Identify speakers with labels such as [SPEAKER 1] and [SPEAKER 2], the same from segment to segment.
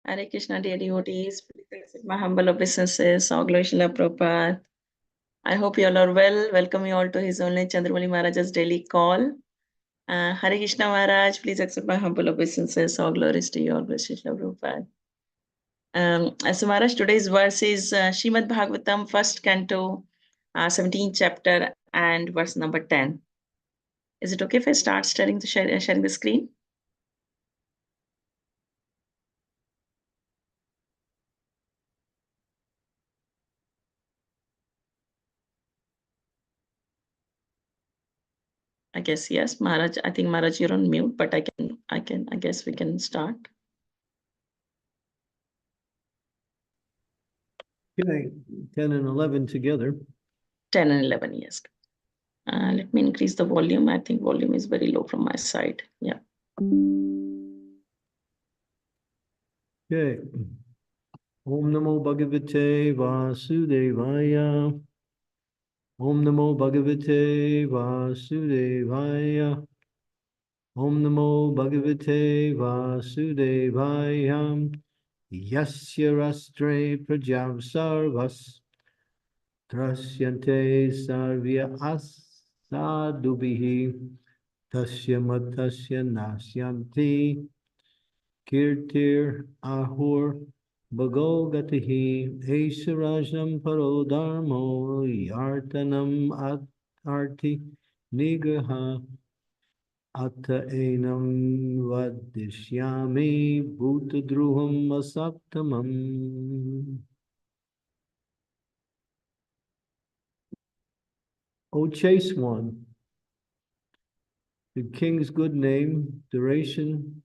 [SPEAKER 1] Hare Krishna, dear devotees. Please accept my humble obeisances. All glory Srila Prabhupada. I hope you all are well. Welcome you all to His Holiness Candramauli Maharaj's daily call. Hare Krishna Maharaj, please accept my humble obeisances. All glories to you, all glory Srila Prabhupada. So Maharaj, today's verse is Srimad Bhagavatam, first canto, 17th chapter, and verse number 10. Is it okay if I start sharing the screen? I guess yes, Maharaj. I think Maharaj, you're on mute, but I guess we can start.
[SPEAKER 2] Okay, 10 and 11 together.
[SPEAKER 1] 10 and 11, yes. Let me increase the volume. I think volume is very low from my side. Yeah.
[SPEAKER 2] Okay. Om Namo Bhagavate Vasudevaya. Om Namo Bhagavate Vasudevaya. Om Namo Bhagavate Vasudevaya. Yasya Rastre Prajam Sarvas. Trasyante Sarvya Asadubihi. Tasya Matasya Nasyanti. Kirtir Ahur Bhagogatihi Esharajam Parodharmo Yartanam Arti Nigraha Atta Enam Vadishyami Bhutadruham Asaptamam. O chaste one, the king's good name, duration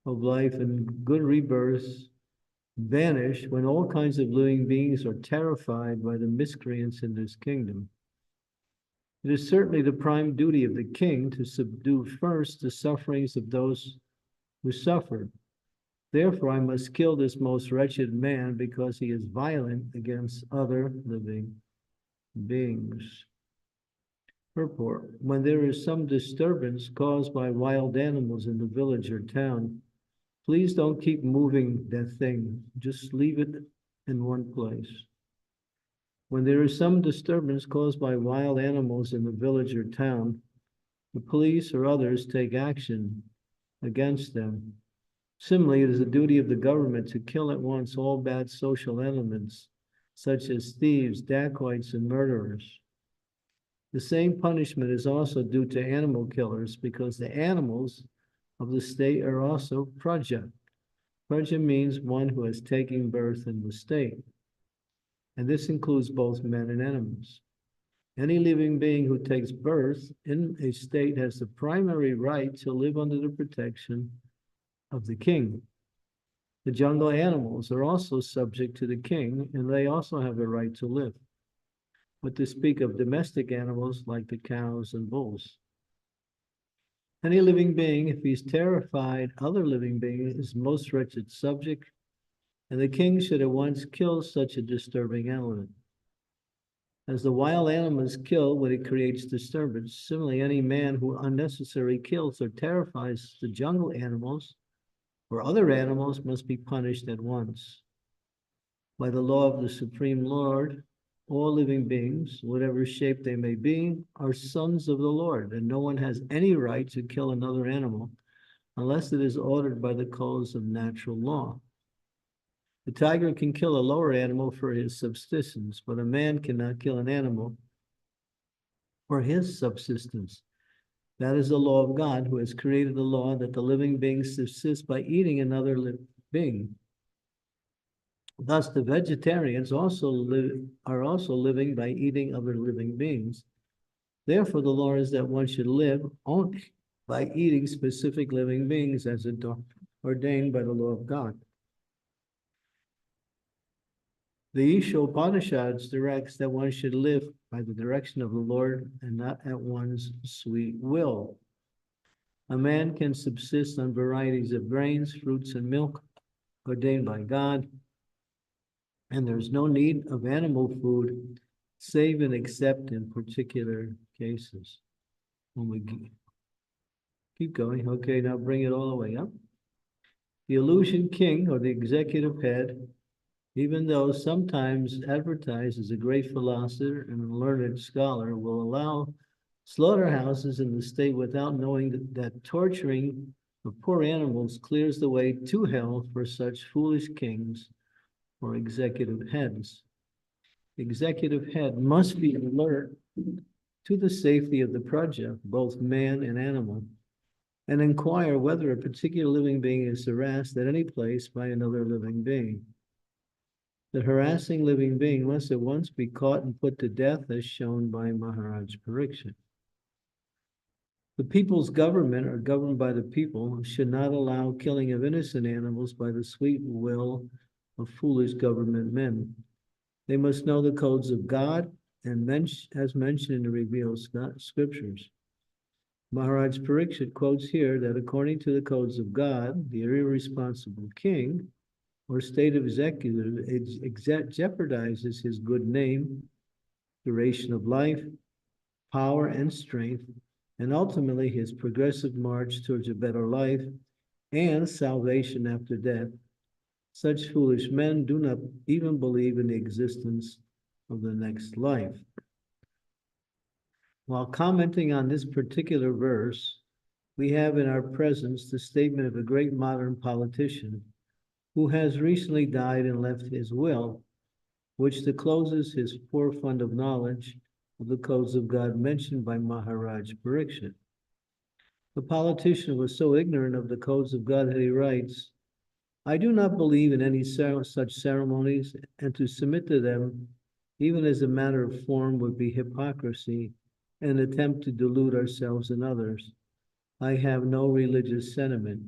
[SPEAKER 2] of life, and good rebirths vanish when all kinds of living beings are terrified by the miscreants in this kingdom. It is certainly the prime duty of the king to subdue first the sufferings of those who suffer. Therefore, I must kill this most wretched man because he is violent against other living beings. Purport: when there is some disturbance caused by wild animals in the village or town, please don't keep moving that thing. Just leave it in one place. When there is some disturbance caused by wild animals in the village or town, the police or others take action against them. Similarly, it is the duty of the government to kill at once all bad social elements, such as thieves, dacoits, and murderers. The same punishment is also due to animal killers because the animals of the state are also praja. Praja means one who has taken birth in the state, and this includes both men and animals. Any living being who takes birth in a state has the primary right to live under the protection of the king. The jungle animals are also subject to the king, and they also have a right to live. But to speak of domestic animals like the cows and bulls. Any living being, if he's terrified, other living being is most wretched subject, and the king should at once kill such a disturbing element. As the wild animal is killed when it creates disturbance, similarly, any man who unnecessarily kills or terrifies the jungle animals or other animals must be punished at once. By the law of the Supreme Lord, all living beings, whatever shape they may be, are sons of the Lord, and no one has any right to kill another animal unless it is ordered by the codes of natural law. The tiger can kill a lower animal for his subsistence, but a man cannot kill an animal for his subsistence. That is the law of God, who has created the law that the living being subsists by eating another living being. Thus, the vegetarians are also living by eating other living beings. Therefore, the law is that one should live only by eating specific living beings as ordained by the law of God. The Isha Upanishads directs that one should live by the direction of the Lord and not at one's sweet will. A man can subsist on varieties of grains, fruits, and milk ordained by God, and there's no need of animal food, save and except in particular cases. When we keep going, okay, now bring it all the way up. The illusion king, or the executive head, even though sometimes advertised as a great philosopher and a learned scholar, will allow slaughterhouses in the state without knowing that torturing of poor animals clears the way to hell for such foolish kings or executive heads. The executive head must be alert to the safety of the praja, both man and animal, and inquire whether a particular living being is harassed at any place by another living being. The harassing living being must at once be caught and put to death, as shown by Maharaj Pariksit. The people's government, or governed by the people, should not allow killing of innocent animals by the sweet will of foolish government men. They must know the codes of God, and as mentioned in the revealed scriptures. Maharaj Pariksit quotes here that according to the codes of God, the irresponsible king or state executive jeopardizes his good name, duration of life, power, and strength, and ultimately his progressive march towards a better life and salvation after death. Such foolish men do not even believe in the existence of the next life. While commenting on this particular verse, we have in our presence the statement of a great modern politician who has recently died and left his will, which discloses his poor fund of knowledge of the codes of God mentioned by Maharaj Pariksit. The politician was so ignorant of the codes of God that he writes, I do not believe in any such ceremonies, and to submit to them, even as a matter of form, would be hypocrisy and attempt to delude ourselves and others. I have no religious sentiment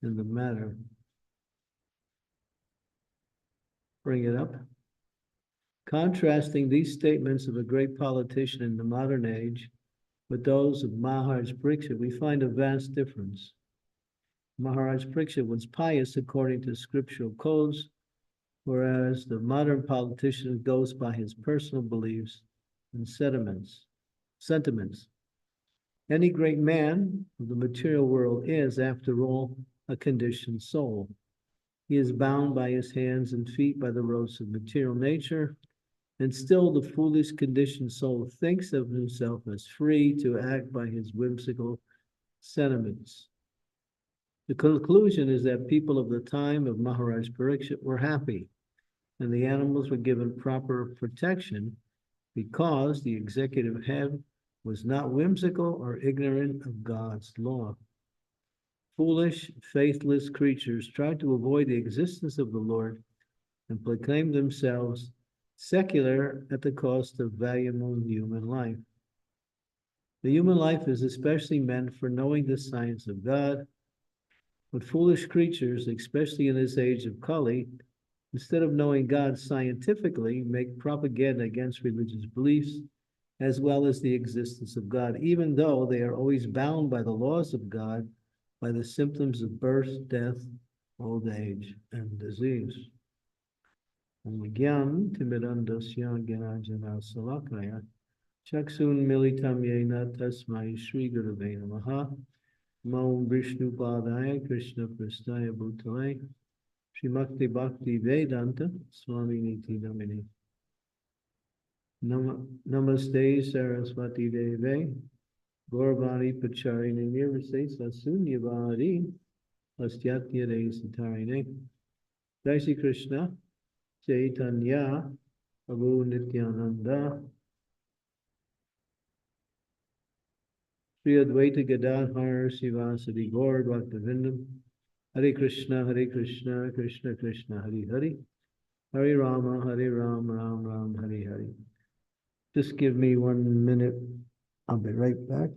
[SPEAKER 2] in the matter. Bring it up. Contrasting these statements of a great politician in the modern age with those of Maharaj Pariksit, we find a vast difference. Maharaj Pariksit was pious according to scriptural codes, whereas the modern politician goes by his personal beliefs and sentiments. Any great man of the material world is, after all, a conditioned soul. He is bound by his hands and feet by the ropes of material nature, and still the foolish conditioned soul thinks of himself as free to act by his whimsical sentiments. The conclusion is that people of the time of Maharaj Pariksit were happy, and the animals were given proper protection because the executive head was not whimsical or ignorant of God's law. Foolish, faithless creatures tried to avoid the existence of the Lord and proclaim themselves secular at the cost of valuable human life. The human life is especially meant for knowing the science of God, but foolish creatures, especially in this age of Kali, instead of knowing God scientifically, make propaganda against religious beliefs as well as the existence of God, even though they are always bound by the laws of God, by the symptoms of birth, death, old age, and disease. Gyam Timirandasya Gyanajana Salakaya Chaksun Militam Yena Tasmai Sri Gurave Namaha Maum Vishnu Padaya Krishna Prastaya Bhutale Srimakti Bhakti Vedanta Swami Niti Namini Namaste Saraswati Deve Gauravani Pacharini Nirvase Sasunyavadi Astyatya De Satarine Jai Shri Krishna Chaitanya Prabhu Nityananda Sri Advaita Gadadhar Sivasadi Gaur Bhaktivinoda Hare Krishna, Krishna Krishna, Hare Hare, Hare Rama, Ram Ram, Hare Hare. Just give me 1 minute. I'll be right back.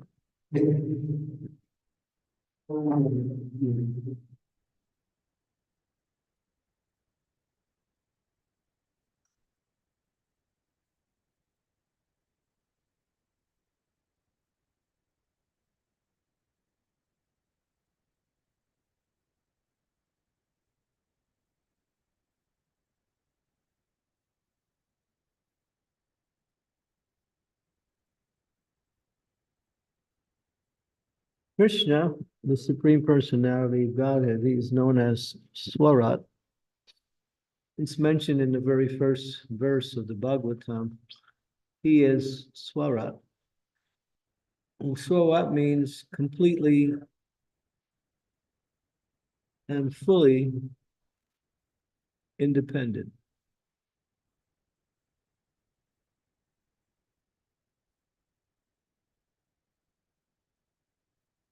[SPEAKER 2] Krishna, the Supreme Personality of Godhead, he is known as Swarat. It's mentioned in the very first verse of the Bhagavatam. He is Swarat. And Swarat means completely and fully independent.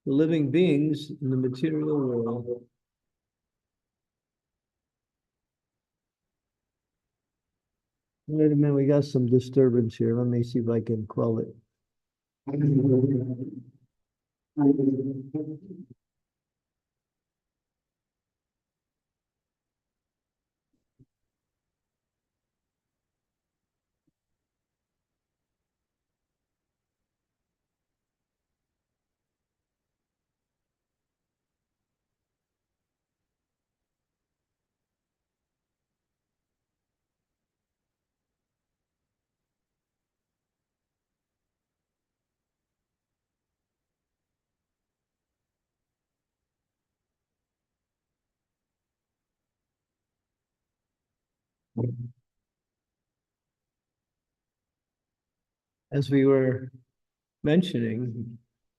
[SPEAKER 2] The living beings in the material world wait a minute, we got some disturbance here. Let me see if I can quell it. As we were mentioning,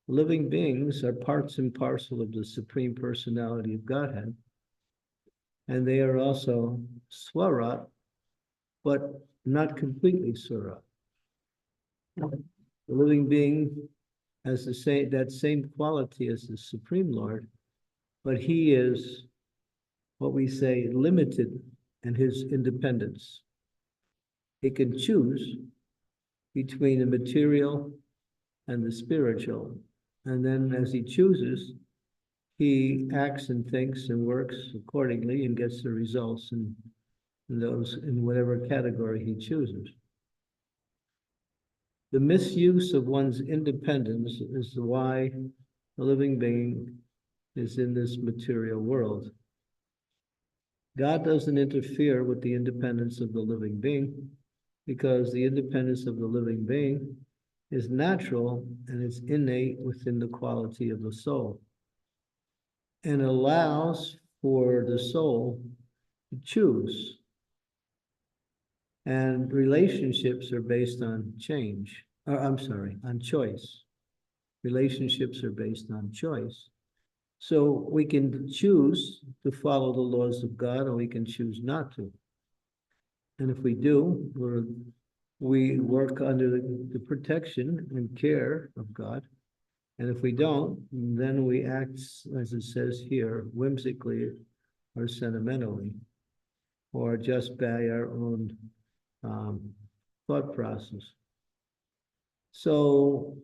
[SPEAKER 2] living beings are parts and parcel of the Supreme Personality of Godhead, and they are also Swarat, but not completely Swarat. The living being has that same quality as the Supreme Lord, but he is what we say limited in his independence. He can choose between the material and the spiritual. And then as he chooses, he acts and thinks and works accordingly and gets the results in whatever category he chooses. The misuse of one's independence is why the living being is in this material world. God doesn't interfere with the independence of the living being because the independence of the living being is natural and it's innate within the quality of the soul and allows for the soul to choose. And relationships are based on on choice. Relationships are based on choice. So we can choose to follow the laws of God, or we can choose not to. And if we do, we work under the protection and care of God. And if we don't, then we act, as it says here, whimsically or sentimentally, or just by our own thought process. So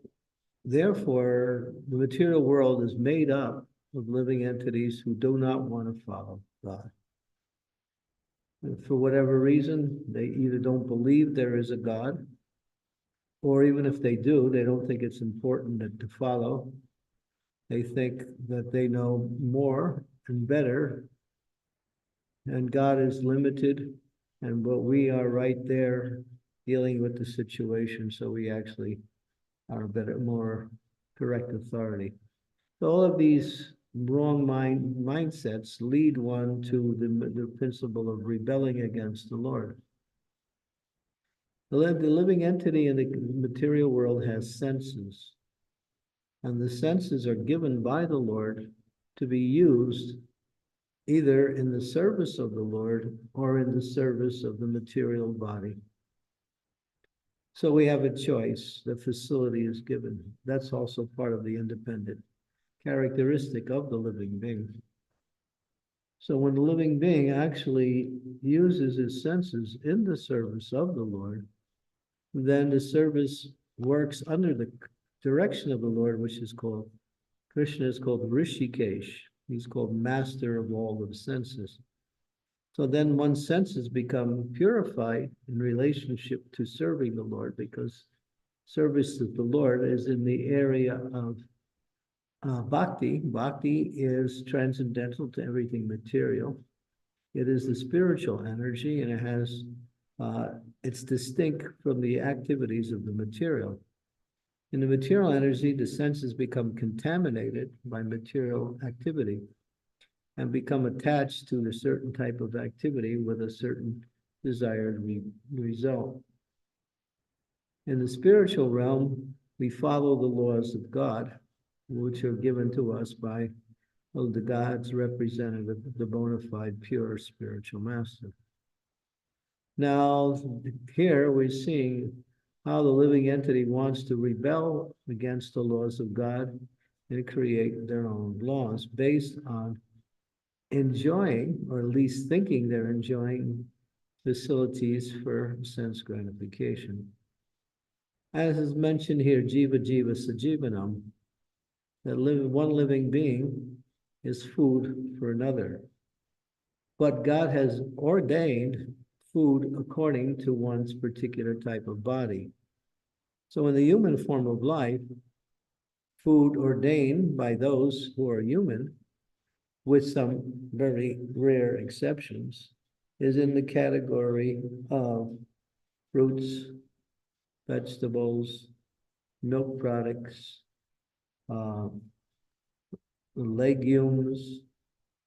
[SPEAKER 2] therefore, the material world is made up of living entities who do not want to follow God. And for whatever reason, they either don't believe there is a God, or even if they do, they don't think it's important to follow. They think that they know more and better, and God is limited, but we are right there dealing with the situation, so we actually are better, more correct authority. So all of these wrong mindsets lead one to the principle of rebelling against the Lord. The living entity in the material world has senses, and the senses are given by the Lord to be used either in the service of the Lord or in the service of the material body. So we have a choice. The facility is given. That's also part of the independent characteristic of the living being. So when the living being actually uses his senses in the service of the Lord, then the service works under the direction of the Lord, which is called, Krishna is called Rishikesh. He's called master of all the senses. So then one's senses become purified in relationship to serving the Lord, because service to the Lord is in the area of bhakti. Bhakti is transcendental to everything material. It is the spiritual energy, and it has it's distinct from the activities of the material. In the material energy, the senses become contaminated by material activity and become attached to a certain type of activity with a certain desired result. In the spiritual realm, we follow the laws of God, which are given to us by the God's representative, the bona fide pure spiritual master. Now, here we're seeing how the living entity wants to rebel against the laws of God and create their own laws based on enjoying, or at least thinking they're enjoying, facilities for sense gratification. As is mentioned here, jiva jiva sajivanam, that one living being is food for another. But God has ordained food according to one's particular type of body. So in the human form of life, food ordained by those who are human, with some very rare exceptions, is in the category of fruits, vegetables, milk products, legumes,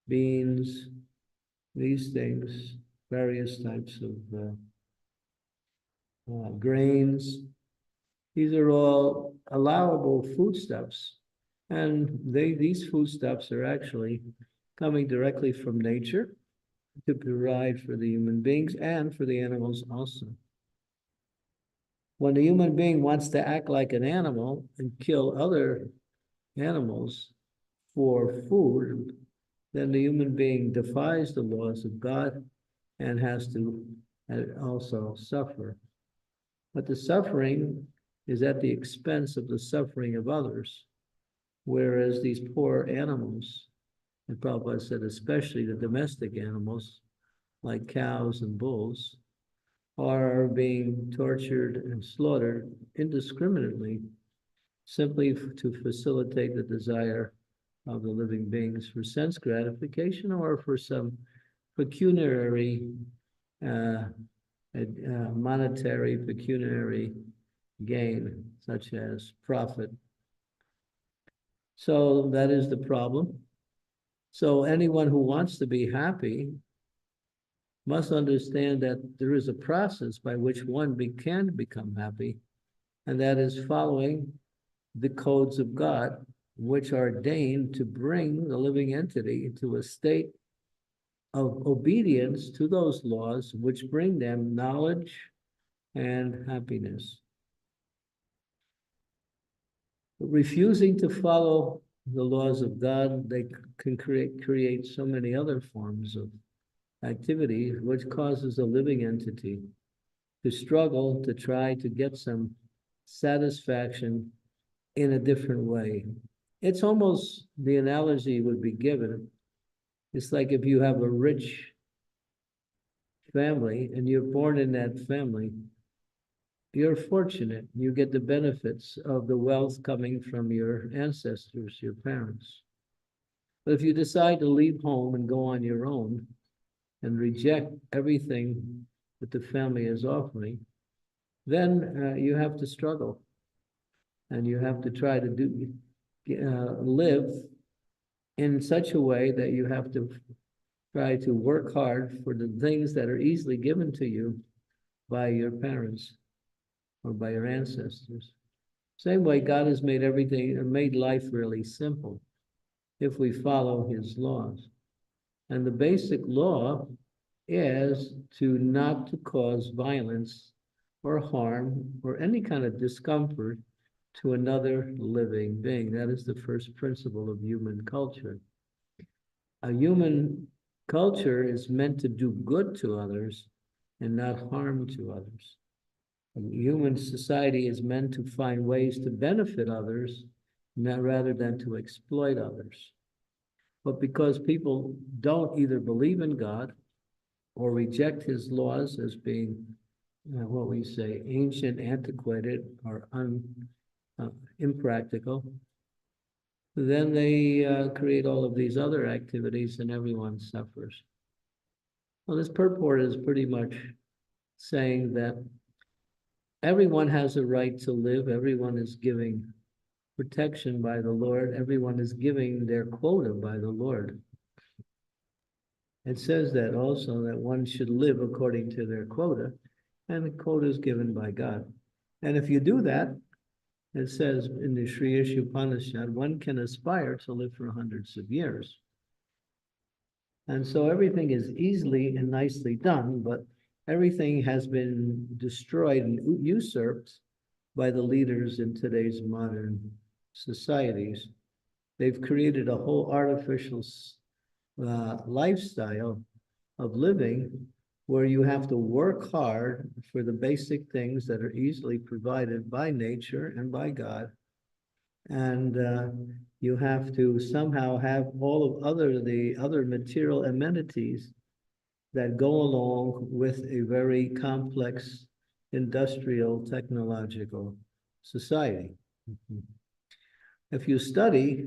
[SPEAKER 2] beans, these things, various types of grains. These are all allowable foodstuffs. And these foodstuffs are actually coming directly from nature to provide for the human beings and for the animals also. When the human being wants to act like an animal and kill other animals for food, then the human being defies the laws of God and has to also suffer. But the suffering is at the expense of the suffering of others, whereas these poor animals, and Prabhupada said especially the domestic animals, like cows and bulls, are being tortured and slaughtered indiscriminately, simply to facilitate the desire of the living beings for sense gratification or for some pecuniary, monetary pecuniary gain, such as profit. So that is the problem. So anyone who wants to be happy must understand that there is a process by which one can become happy, and that is following the codes of God, which are ordained to bring the living entity into a state of obedience to those laws, which bring them knowledge and happiness. But refusing to follow the laws of God, they can create so many other forms of activity, which causes a living entity to struggle to try to get some satisfaction in a different way. It's almost, the analogy would be given, it's like if you have a rich family and you're born in that family, you're fortunate. You get the benefits of the wealth coming from your ancestors, your parents. But if you decide to leave home and go on your own and reject everything that the family is offering, then you have to struggle. And you have to try to live in such a way that you have to try to work hard for the things that are easily given to you by your parents or by your ancestors. Same way God has made everything, made life really simple if we follow his laws. And the basic law is to not to cause violence or harm or any kind of discomfort to another living being. That is the first principle of human culture. A human culture is meant to do good to others and not harm to others. A human society is meant to find ways to benefit others, rather than to exploit others. But because people don't either believe in God or reject his laws as being what we say, ancient, antiquated, or impractical, then they create all of these other activities and everyone suffers. Well, this purport is pretty much saying that everyone has a right to live. Everyone is giving protection by the Lord. Everyone is giving their quota by the Lord. It says that also, that one should live according to their quota, and the quota is given by God. And if you do that, it says in the Sri Ishupanishad, one can aspire to live for hundreds of years. And so everything is easily and nicely done, but everything has been destroyed and usurped by the leaders in today's modern societies. They've created a whole artificial lifestyle of living where you have to work hard for the basic things that are easily provided by nature and by God. And you have to somehow have all of the other material amenities that go along with a very complex industrial technological society. If you study,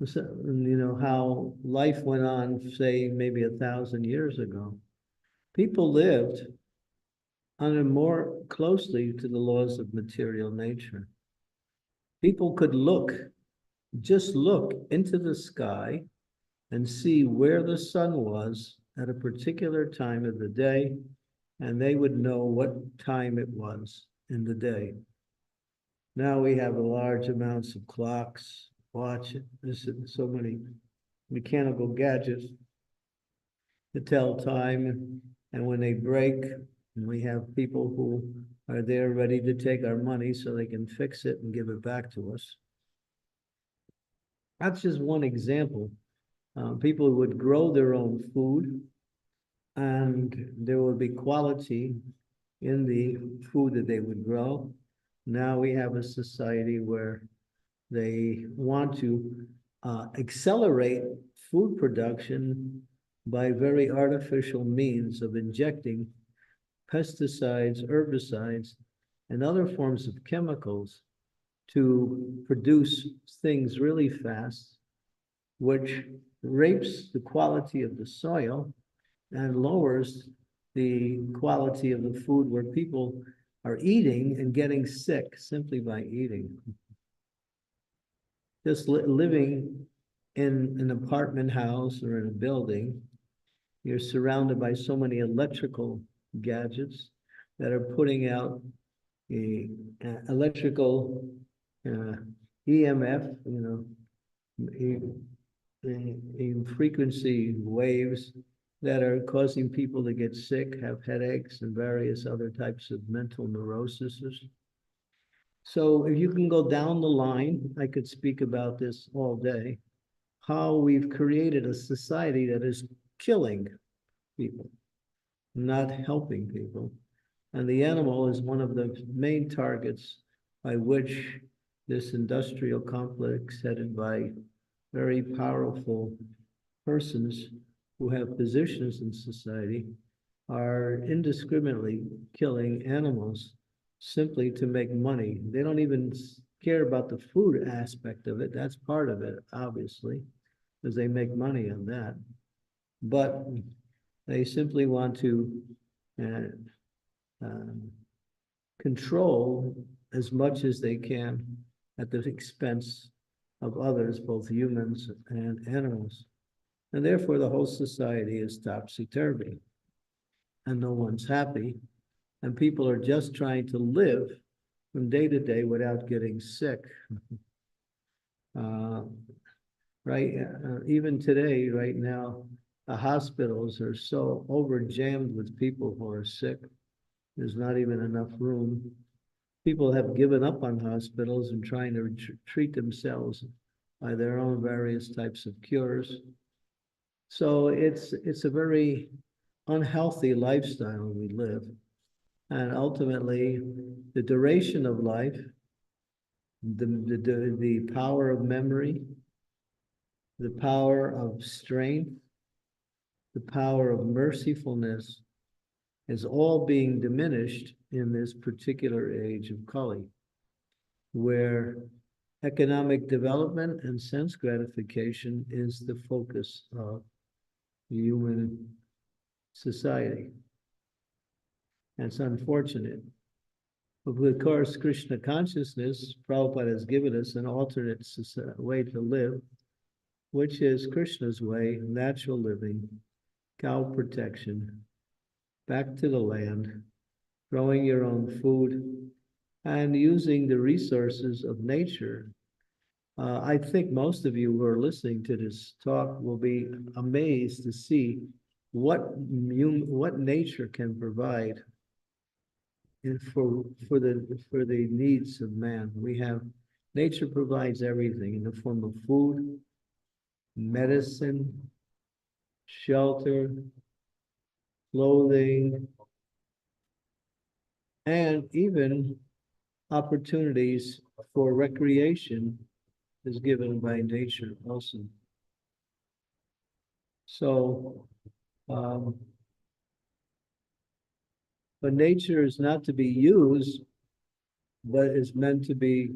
[SPEAKER 2] how life went on, say, maybe 1,000 years ago, people lived under more closely to the laws of material nature. People could just look into the sky and see where the sun was at a particular time of the day, and they would know what time it was in the day. Now we have large amounts of clocks, watches, so many mechanical gadgets to tell time, and when they break, and we have people who are there ready to take our money so they can fix it and give it back to us. That's just one example. People would grow their own food, and there would be quality in the food that they would grow. Now we have a society where they want to accelerate food production by very artificial means of injecting pesticides, herbicides, and other forms of chemicals to produce things really fast, which rapes the quality of the soil and lowers the quality of the food, where people are eating and getting sick simply by eating. Just living in an apartment house or in a building, you're surrounded by so many electrical gadgets that are putting out a electrical EMF, in frequency waves that are causing people to get sick, have headaches, and various other types of mental neuroses. So if you can go down the line, I could speak about this all day, how we've created a society that is killing people, not helping people. And the animal is one of the main targets by which this industrial complex, headed by very powerful persons who have positions in society, are indiscriminately killing animals simply to make money. They don't even care about the food aspect of it. That's part of it, obviously, because they make money on that. But they simply want to control as much as they can at the expense of others, both humans and animals. And therefore, the whole society is topsy-turvy, and no one's happy. And people are just trying to live from day to day without getting sick. Right? Even today, right now, the hospitals are so overjammed with people who are sick. There's not even enough room. People have given up on hospitals and trying to treat themselves by their own various types of cures. So it's a very unhealthy lifestyle we live. And ultimately, the duration of life, the power of memory, the power of strength, the power of mercifulness is all being diminished in this particular age of Kali, where economic development and sense gratification is the focus of human society. That's unfortunate. Of course, Krishna consciousness, Prabhupada has given us an alternate way to live, which is Krishna's way, natural living, cow protection, back to the land, growing your own food, and using the resources of nature. I think most of you who are listening to this talk will be amazed to see what nature can provide for the needs of man. We have nature provides everything in the form of food, medicine, shelter, clothing, and even opportunities for recreation is given by nature also. So, but nature is not to be used, but is meant to be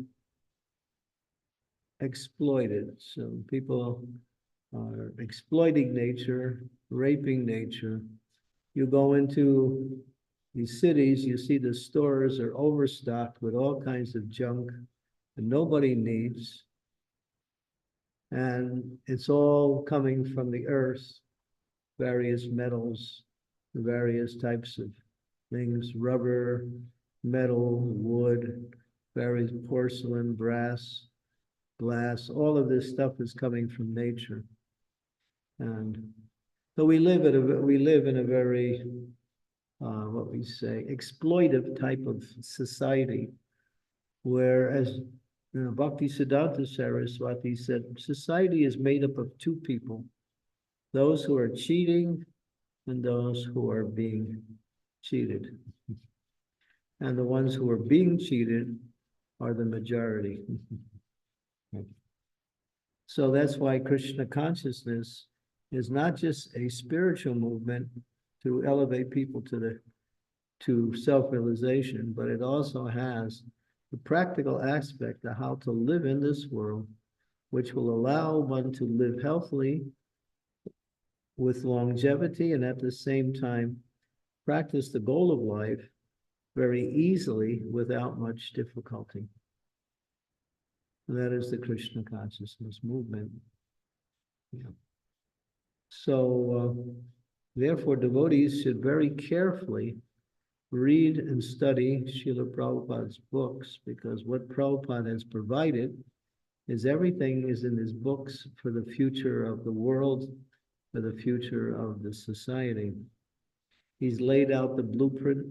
[SPEAKER 2] exploited. So people are exploiting nature, raping nature. You go into these cities, you see the stores are overstocked with all kinds of junk that nobody needs. And it's all coming from the earth, various metals, various types of things, rubber, metal, wood, various porcelain, brass, glass, all of this stuff is coming from nature. And so we live in a very what we say, exploitive type of society, where, as Bhakti Siddhanta Saraswati said, society is made up of two people, those who are cheating and those who are being cheated. And the ones who are being cheated are the majority. So that's why Krishna consciousness is not just a spiritual movement to elevate people to self-realization, but it also has the practical aspect of how to live in this world, which will allow one to live healthily with longevity and at the same time practice the goal of life very easily without much difficulty. And that is the Krishna consciousness movement. Yeah. So, therefore, devotees should very carefully read and study Srila Prabhupada's books, because what Prabhupada has provided is everything is in his books for the future of the world, for the future of the society. He's laid out the blueprint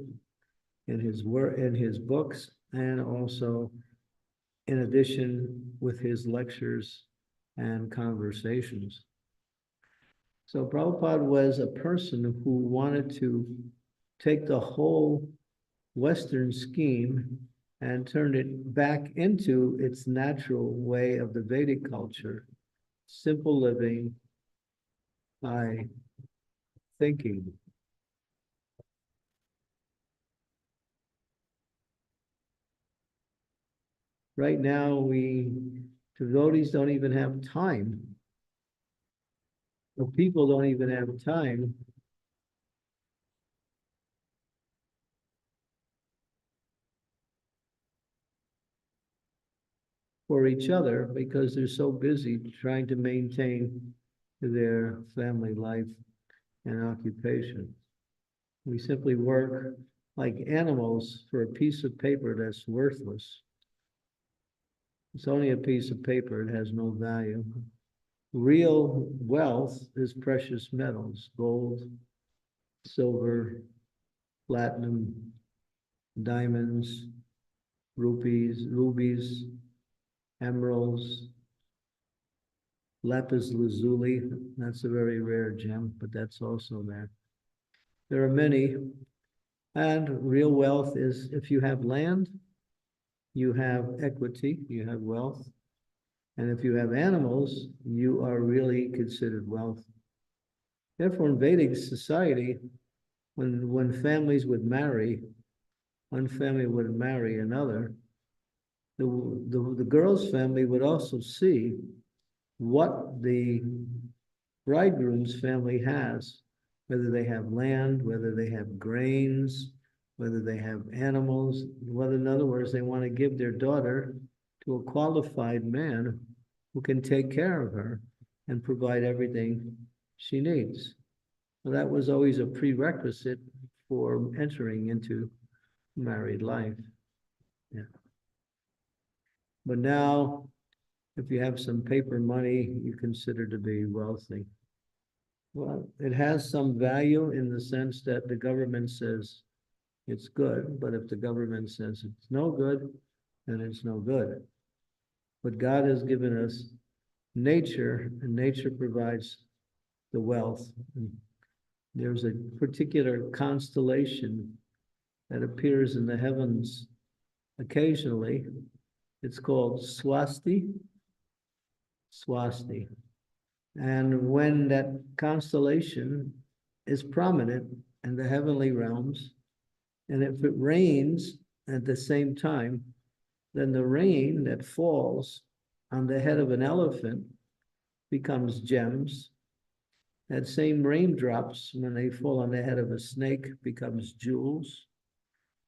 [SPEAKER 2] in his work, in his books, and also in addition with his lectures and conversations. So Prabhupada was a person who wanted to take the whole Western scheme and turn it back into its natural way of the Vedic culture, simple living by thinking. Right now, devotees don't even have time. The people don't even have time for each other because they're so busy trying to maintain their family life and occupation. We simply work like animals for a piece of paper that's worthless. It's only a piece of paper, it has no value. Real wealth is precious metals, gold, silver, platinum, diamonds, rubies, emeralds, lapis lazuli. That's a very rare gem, but that's also there. There are many, and real wealth is if you have land, you have equity, you have wealth. And if you have animals, you are really considered wealth. Therefore, in Vedic society, when families would marry, one family would marry another, the girl's family would also see what the bridegroom's family has, whether they have land, whether they have grains, whether they have animals, whether, in other words, they want to give their daughter to a qualified man who can take care of her and provide everything she needs. Well, that was always a prerequisite for entering into married life. Yeah. But now, if you have some paper money, you consider to be wealthy. Well, it has some value in the sense that the government says it's good, but if the government says it's no good, then it's no good. But God has given us nature, and nature provides the wealth. There's a particular constellation that appears in the heavens occasionally. It's called Swasti. Swasti. And when that constellation is prominent in the heavenly realms, and if it rains at the same time, then the rain that falls on the head of an elephant becomes gems. That same raindrops, when they fall on the head of a snake, becomes jewels.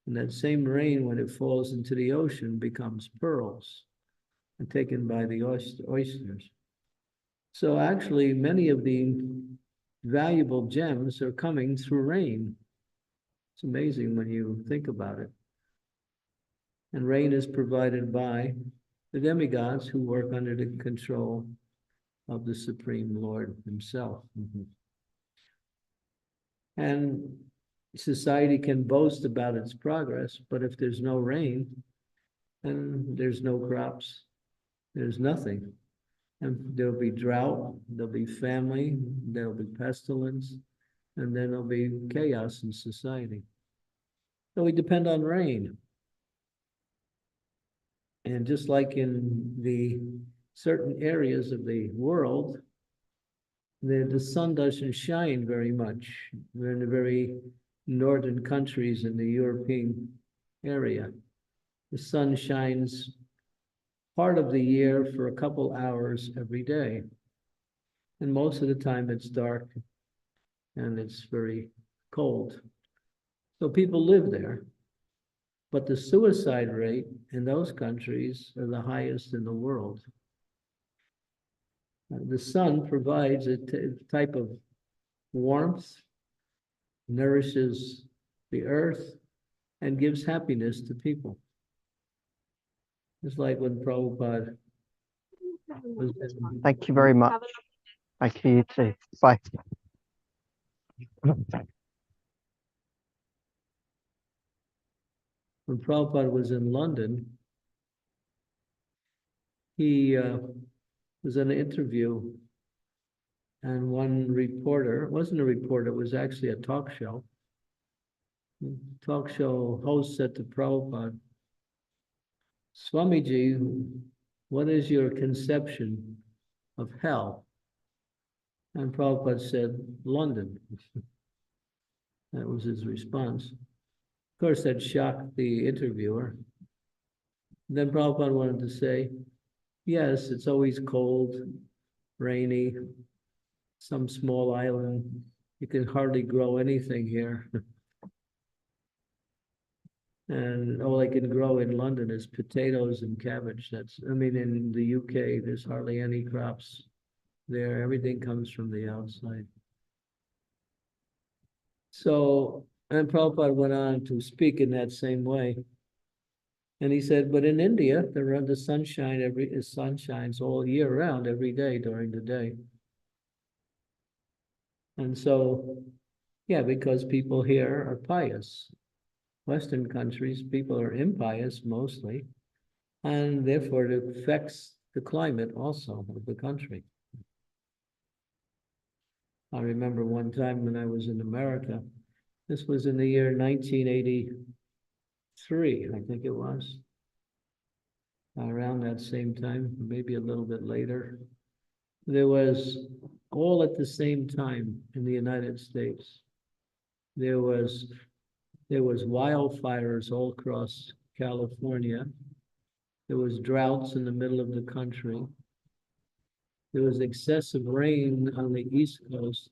[SPEAKER 2] And that same rain, when it falls into the ocean, becomes pearls and taken by the oysters. So actually, many of the valuable gems are coming through rain. It's amazing when you think about it. And rain is provided by the demigods who work under the control of the Supreme Lord himself. And society can boast about its progress, but if there's no rain, then there's no crops, there's nothing. And there'll be drought, there'll be famine, there'll be pestilence, and then there'll be chaos in society. So we depend on rain. And just like in the certain areas of the world, the sun doesn't shine very much. We're in the very northern countries in the European area. The sun shines part of the year for a couple hours every day. And most of the time it's dark and it's very cold. So people live there. But the suicide rate in those countries are the highest in the world. The sun provides a type of warmth, nourishes the earth, and gives happiness to people. It's like when Prabhupada was in,
[SPEAKER 3] Thank you very much. Thank you, you too. Bye.
[SPEAKER 2] when Prabhupada was in London, he was in an interview, and one reporter, it wasn't a reporter, it was actually a talk show. The talk show host said to Prabhupada, Swamiji, what is your conception of hell? And Prabhupada said, London. That was his response. Of course, that shocked the interviewer. Then Prabhupada wanted to say, yes, it's always cold, rainy, some small island. You can hardly grow anything here. And all I can grow in London is potatoes and cabbage. In the UK, there's hardly any crops there. Everything comes from the outside. So, and Prabhupada went on to speak in that same way. And he said, but in India, the sun shines all year round, every day during the day. And so, yeah, because people here are pious. Western countries, people are impious mostly, and therefore it affects the climate also of the country. I remember one time when I was in America, this was in the year 1983, I think it was, around that same time, maybe a little bit later. There was, all at the same time in the United States, there was wildfires all across California. There was droughts in the middle of the country. There was excessive rain on the East Coast.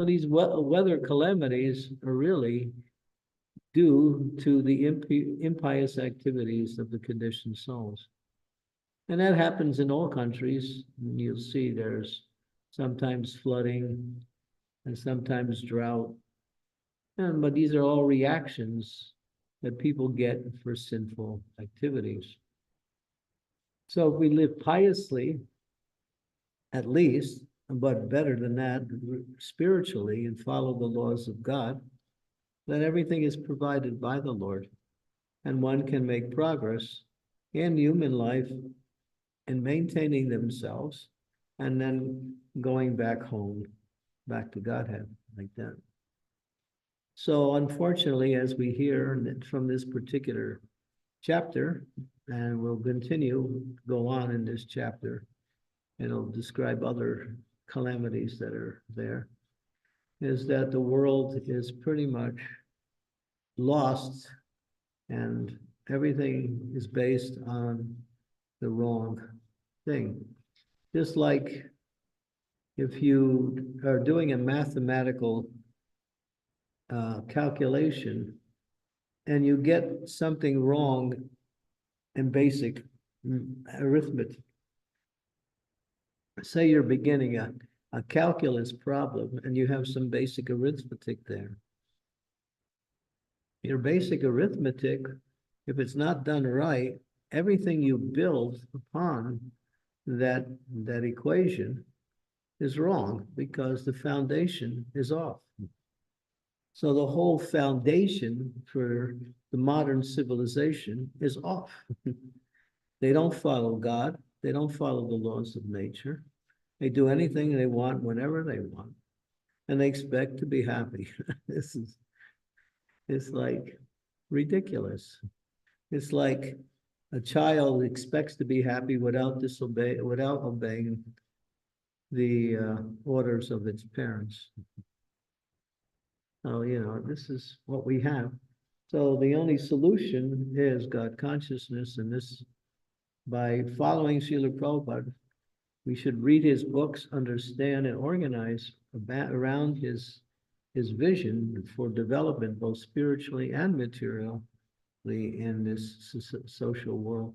[SPEAKER 2] So these weather calamities are really due to the impious activities of the conditioned souls. And that happens in all countries. And you'll see there's sometimes flooding and sometimes drought. But these are all reactions that people get for sinful activities. So if we live piously, at least, but better than that, spiritually, and follow the laws of God, then everything is provided by the Lord. And one can make progress in human life in maintaining themselves and then going back home, back to Godhead, like that. So unfortunately, as we hear from this particular chapter, and we'll continue, go on in this chapter, and it'll describe other calamities that are there, is that the world is pretty much lost and everything is based on the wrong thing. Just like if you are doing a mathematical calculation and you get something wrong in basic arithmetic, say you're beginning a calculus problem and you have some basic arithmetic there. Your basic arithmetic, if it's not done right, everything you build upon that equation is wrong because the foundation is off. So the whole foundation for the modern civilization is off. They don't follow God. They don't follow the laws of nature. They do anything they want whenever they want, and they expect to be happy. It's like ridiculous. It's like a child expects to be happy without obeying the orders of its parents. So, this is what we have. So the only solution is God consciousness, and this, by following Srila Prabhupada, we should read his books, understand and organize around his vision for development, both spiritually and materially, in this social world.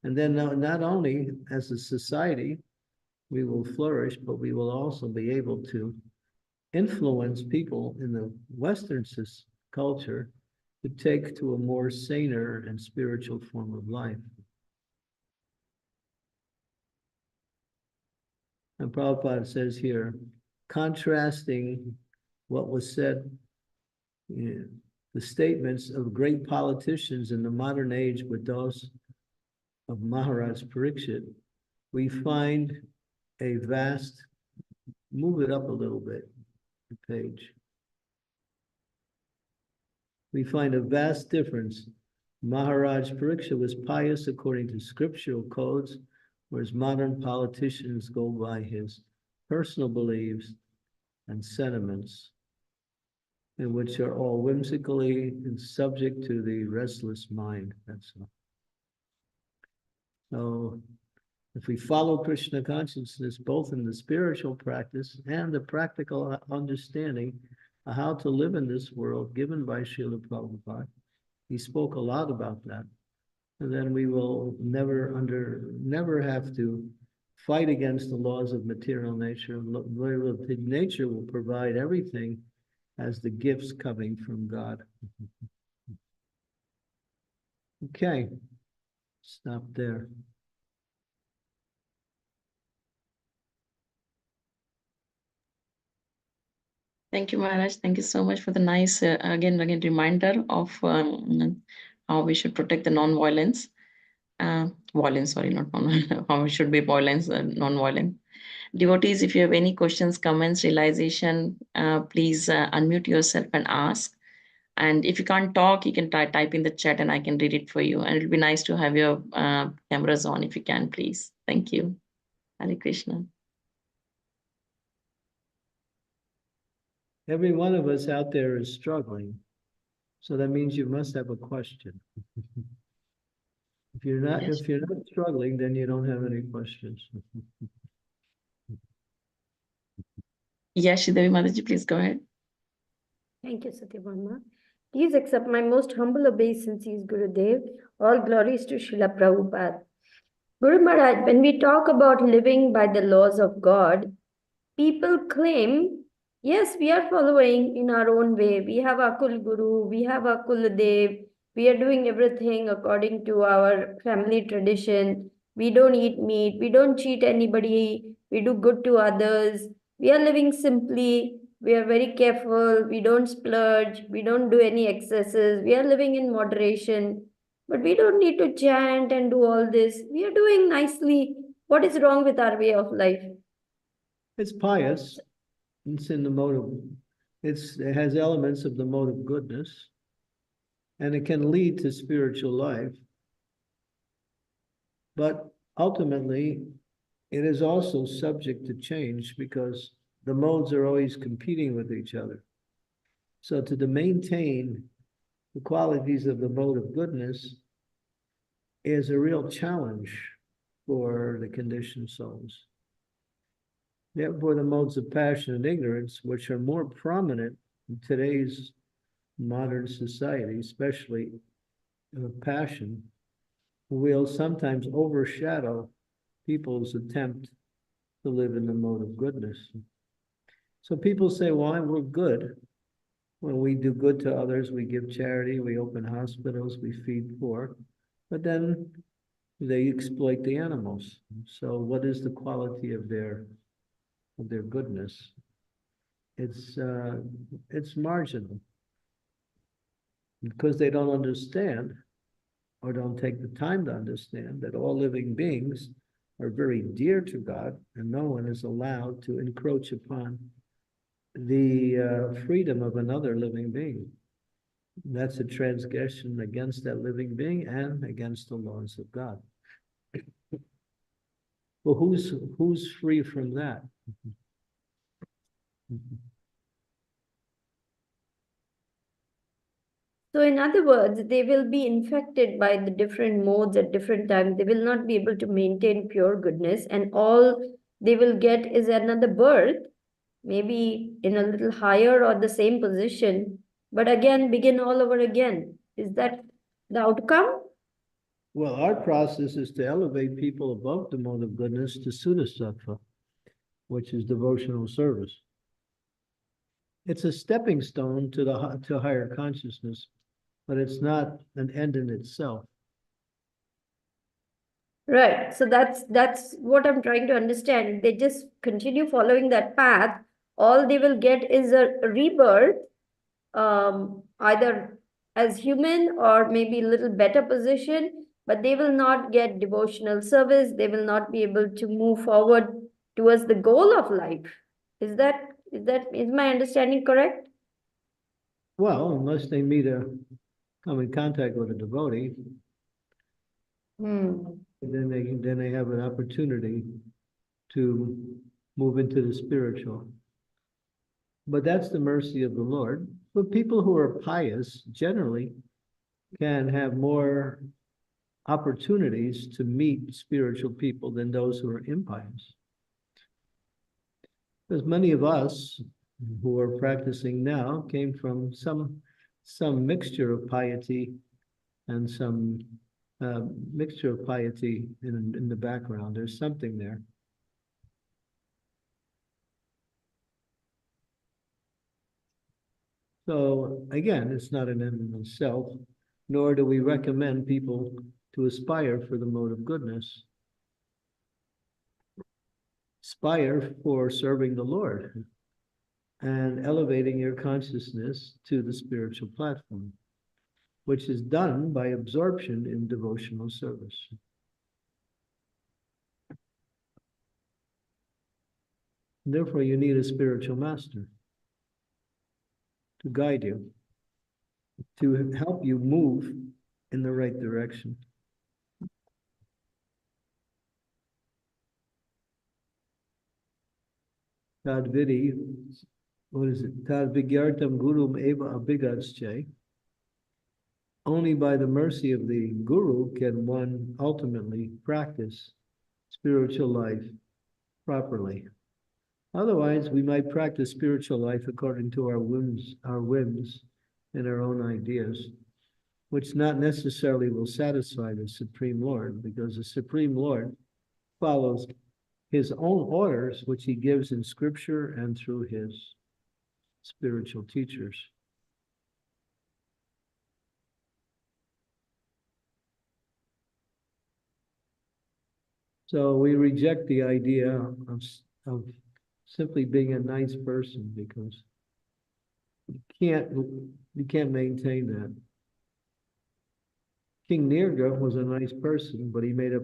[SPEAKER 2] And then not only as a society, we will flourish, but we will also be able to influence people in the Western culture to take to a more saner and spiritual form of life. And Prabhupada says here, contrasting what was said, the statements of great politicians in the modern age with those of Maharaj Pariksit, we find a vast, move it up a little bit, the page. We find a vast difference. Maharaj Pariksit was pious according to scriptural codes, whereas modern politicians go by his personal beliefs and sentiments, and which are all whimsically and subject to the restless mind. That's all. So if we follow Krishna consciousness, both in the spiritual practice and the practical understanding of how to live in this world given by Srila Prabhupada, he spoke a lot about that. And then we will never have to fight against the laws of material nature. Nature will provide everything as the gifts coming from God. Okay, stop there.
[SPEAKER 1] Thank you, Maharaj. Thank you so much for the nice, again reminder of how we should protect the non-violence. Violence, sorry, not non how we should be violence, non-violent. Devotees, if you have any questions, comments, realization, please unmute yourself and ask. And if you can't talk, you can type in the chat and I can read it for you. And it'll be nice to have your cameras on if you can, please. Thank you. Hare Krishna.
[SPEAKER 2] Every one of us out there is struggling. So that means you must have a question. If you're not,
[SPEAKER 1] Yes.
[SPEAKER 2] if you're not struggling, then you don't have any questions.
[SPEAKER 1] Yes, Shridevi Mataji, please go ahead.
[SPEAKER 4] Thank you, Satyabhama. Please accept my most humble obeisances, Gurudev. All glories to Srila Prabhupada. Guru Maharaj, when we talk about living by the laws of God, people claim, yes, we are following in our own way. We have our Kul Guru, we have our Kuladev, we are doing everything according to our family tradition. We don't eat meat, we don't cheat anybody, we do good to others. We are living simply, we are very careful, we don't splurge, we don't do any excesses, we are living in moderation. But we don't need to chant and do all this. We are doing nicely. What is wrong with our way of life?
[SPEAKER 2] It's pious. It's in the mode of, it has elements of the mode of goodness, and it can lead to spiritual life. But ultimately, it is also subject to change because the modes are always competing with each other. So to maintain the qualities of the mode of goodness is a real challenge for the conditioned souls. Therefore, the modes of passion and ignorance, which are more prominent in today's modern society, especially passion, will sometimes overshadow people's attempt to live in the mode of goodness. So people say, well, we're good. When we do good to others, we give charity, we open hospitals, we feed poor, but then they exploit the animals. So what is the quality of their goodness? It's marginal because they don't understand or don't take the time to understand that all living beings are very dear to God, and no one is allowed to encroach upon the freedom of another living being. That's a transgression against that living being and against the laws of God. Well, who's free from that?
[SPEAKER 4] So, in other words, they will be infected by the different modes at different times. They will not be able to maintain pure goodness, and all they will get is another birth, maybe in a little higher or the same position, but again begin all over again. Is that the outcome?
[SPEAKER 2] Well, our process is to elevate people above the mode of goodness to Sudasattva, which is devotional service. It's a stepping stone to higher consciousness, but it's not an end in itself.
[SPEAKER 4] Right. So that's what I'm trying to understand. They just continue following that path. All they will get is a rebirth, either as human or maybe a little better position, but they will not get devotional service. They will not be able to move forward towards the goal of life. Is my understanding correct?
[SPEAKER 2] Well, unless they come in contact with a devotee, then they have an opportunity to move into the spiritual. But that's the mercy of the Lord. But people who are pious generally can have more opportunities to meet spiritual people than those who are impious. Because many of us who are practicing now came from some mixture of piety and some mixture of piety in the background. There's something there. So again, it's not an end in itself, nor do we recommend people to aspire for the mode of goodness. Aspire for serving the Lord and elevating your consciousness to the spiritual platform, which is done by absorption in devotional service. Therefore, you need a spiritual master to guide you, to help you move in the right direction. Tad vidi, what is it? Tad vigyartam gurum eva abhigatsche. Only by the mercy of the guru can one ultimately practice spiritual life properly. Otherwise, we might practice spiritual life according to our whims, and our own ideas, which not necessarily will satisfy the Supreme Lord, because the Supreme Lord follows his own orders, which he gives in scripture and through his spiritual teachers. So we reject the idea of simply being a nice person, because you can't maintain that. King Nirga was a nice person, but he made a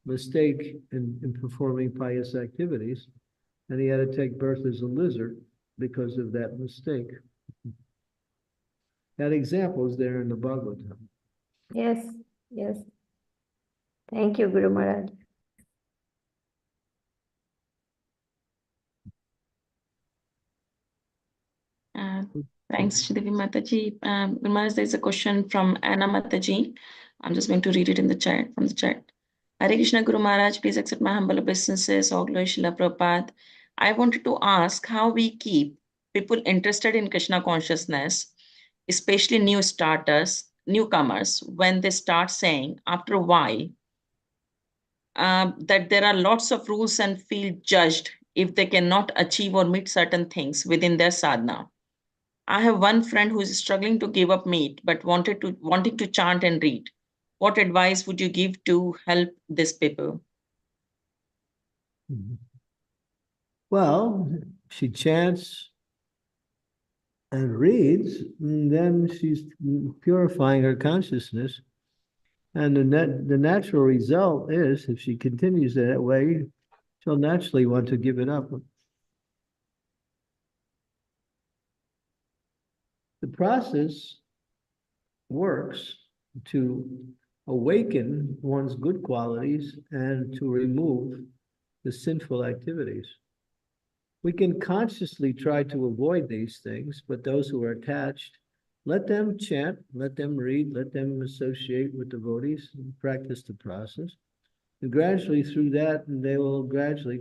[SPEAKER 2] mistake in performing pious activities, and he had to take birth as a lizard because of that mistake. That example is there in the Bhagavatam.
[SPEAKER 4] Yes, yes. Thank you, Guru Maharaj.
[SPEAKER 1] Thanks, Shridevi Mataji. Guru Maharaj, there's a question from Anna Mataji. I'm just going to read it in the chat, from the chat. Hare Krishna Guru Maharaj, please accept my humble obeisances. All glory Srila Prabhupada. I wanted to ask how we keep people interested in Krishna consciousness, especially new starters, newcomers, when they start saying after a while that there are lots of rules and feel judged if they cannot achieve or meet certain things within their sadhana. I have one friend who is struggling to give up meat but wanting to chant and read. What advice would you give to help this people?
[SPEAKER 2] Well, she chants and reads, and then she's purifying her consciousness. And the natural result is, if she continues that way, she'll naturally want to give it up. The process works to awaken one's good qualities and to remove the sinful activities. We can consciously try to avoid these things, but those who are attached, let them chant, let them read, let them associate with devotees, and practice the process. And gradually through that, they will gradually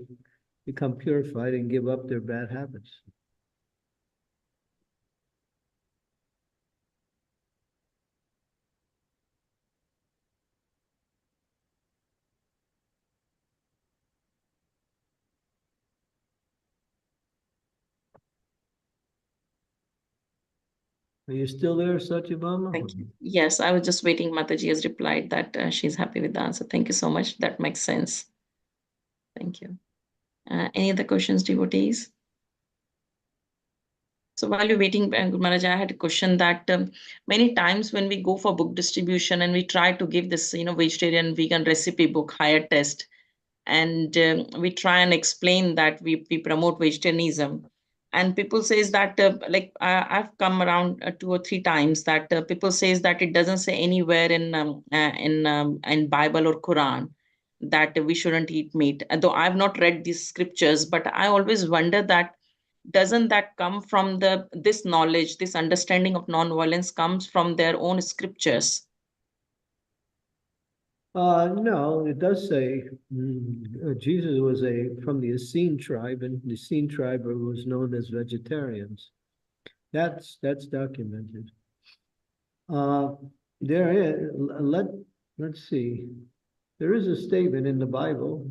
[SPEAKER 2] become purified and give up their bad habits. Are you still there, Satyabhama?
[SPEAKER 1] Thank you. Yes, I was just waiting. Mataji has replied that she's happy with the answer. Thank you so much. That makes sense. Thank you. Any other questions, devotees? So while you're waiting, Guru Maharaj, I had a question that many times when we go for book distribution and we try to give this, vegetarian vegan recipe book higher test, and we try and explain that we promote vegetarianism, and people says that I've come around 2 or 3 times that people says that it doesn't say anywhere in Bible or Quran that we shouldn't eat meat. Though I've not read these scriptures, but I always wonder that doesn't that come from this knowledge, this understanding of non-violence comes from their own scriptures?
[SPEAKER 2] No, it does say Jesus was from the Essene tribe, and the Essene tribe was known as vegetarians. That's documented. Let's see. There is a statement in the Bible,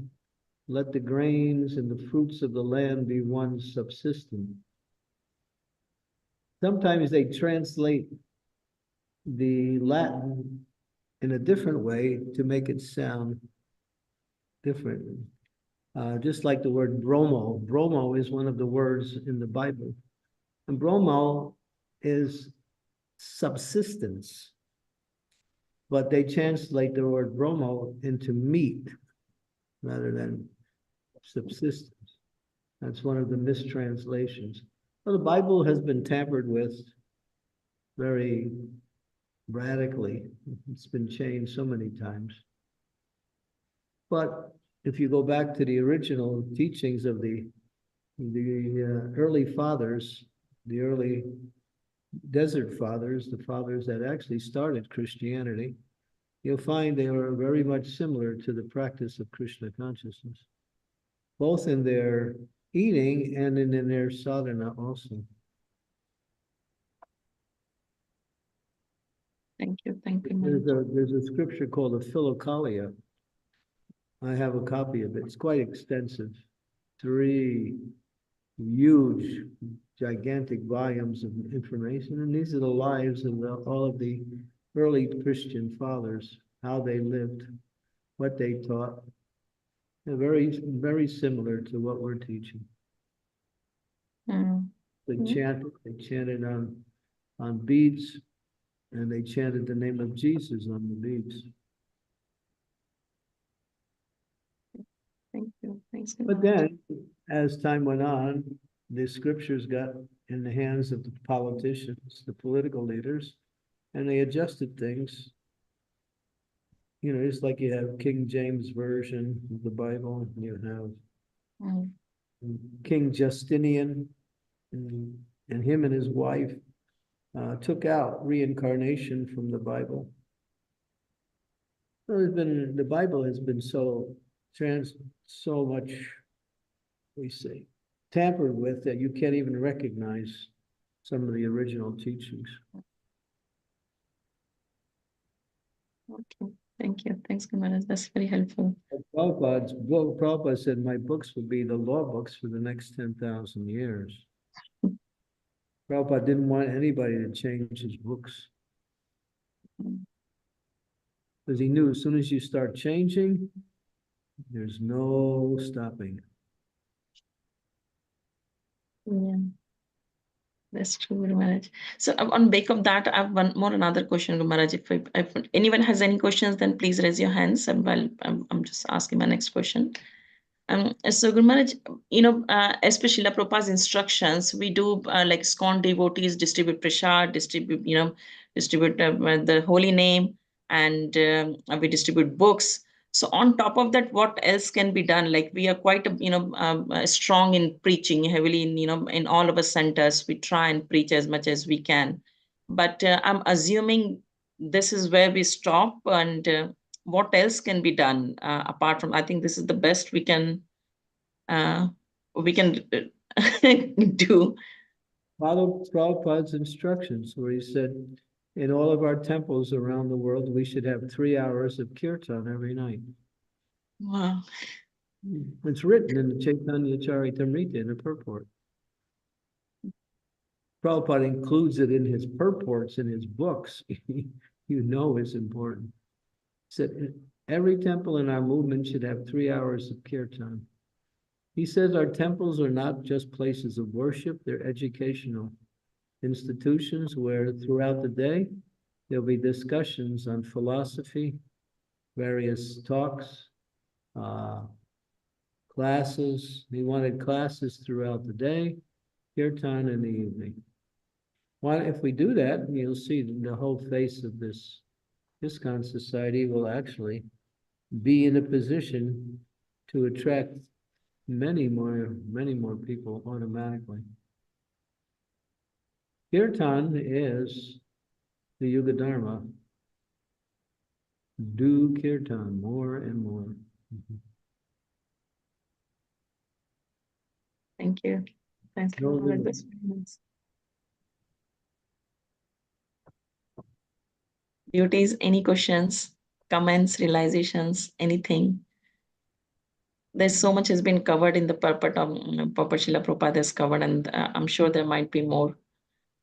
[SPEAKER 2] let the grains and the fruits of the land be one's subsistence. Sometimes they translate the Latin in a different way to make it sound different. Just like the word bromo. Bromo is one of the words in the Bible. And bromo is subsistence. But they translate the word bromo into meat rather than subsistence. That's one of the mistranslations. Well, the Bible has been tampered with very radically. It's been changed so many times. But if you go back to the original teachings of the early fathers, the early desert fathers, the fathers that actually started Christianity, you'll find they are very much similar to the practice of Krishna consciousness, both in their eating and in their sadhana also.
[SPEAKER 1] Thank you. Thank you,
[SPEAKER 2] There's
[SPEAKER 1] Maharaj.
[SPEAKER 2] there's a scripture called the Philokalia. I have a copy of it. It's quite extensive. 3 huge, gigantic volumes of information, and these are the lives of all of the early Christian fathers, how they lived, what they taught. They're very, very similar to what we're teaching.
[SPEAKER 1] Mm.
[SPEAKER 2] They chanted on beads, and they chanted the name of Jesus on the beads.
[SPEAKER 1] Thank you. Thanks,
[SPEAKER 2] But
[SPEAKER 1] Maharaj.
[SPEAKER 2] then, as time went on, the scriptures got in the hands of the politicians, the political leaders, and they adjusted things. You know, it's like you have King James Version of the Bible, you have
[SPEAKER 1] Mm.
[SPEAKER 2] King Justinian, and him and his wife took out reincarnation from the Bible. Well, the Bible has been so much, we say, tampered with that you can't even recognize some of the original teachings.
[SPEAKER 1] Okay. Thank you. Thanks, Maharaj. That's very helpful.
[SPEAKER 2] Prabhupada said my books will be the law books for the next 10,000 years. Prabhupada didn't want anybody to change his books.
[SPEAKER 1] Mm.
[SPEAKER 2] Because he knew as soon as you start changing, there's no stopping.
[SPEAKER 1] Yeah. That's true, Guru Maharaj. So on back of that, I have another question, Guru Maharaj. If anyone has any questions, then please raise your hands, and while I'm just asking my next question. So Guru Maharaj, as per Srila Prabhupada's instructions, we do like ISKCON devotees distribute prasad, distribute the holy name, and we distribute books. So on top of that, what else can be done? Like we are quite strong in preaching heavily in all of our centers. We try and preach as much as we can, but I'm assuming this is where we stop, and what else can be done apart from, I think this is the best we can do.
[SPEAKER 2] Follow Prabhupada's instructions, where he said, in all of our temples around the world, we should have 3 hours of kirtan every night.
[SPEAKER 1] Wow.
[SPEAKER 2] It's written in the Chaitanya Charitamrita in the purport. Prabhupada includes it in his purports in his books. You know it's important. He said every temple in our movement should have 3 hours of kirtan. He says our temples are not just places of worship, they're educational institutions where throughout the day there'll be discussions on philosophy, various talks, classes. He wanted classes throughout the day, kirtan in the evening. Why, if we do that, you'll see the whole face of this ISKCON society will actually be in a position to attract many more people automatically. Kirtan is the Yuga Dharma. Do kirtan more and more.
[SPEAKER 1] Thank you. Thanks,
[SPEAKER 2] No
[SPEAKER 1] Guru Maharaj.
[SPEAKER 2] limit.
[SPEAKER 1] That's very nice. Devotees, any questions, comments, realizations, anything? There's so much has been covered in the purport of Papa Srila Prabhupada has covered, and I'm sure there might be more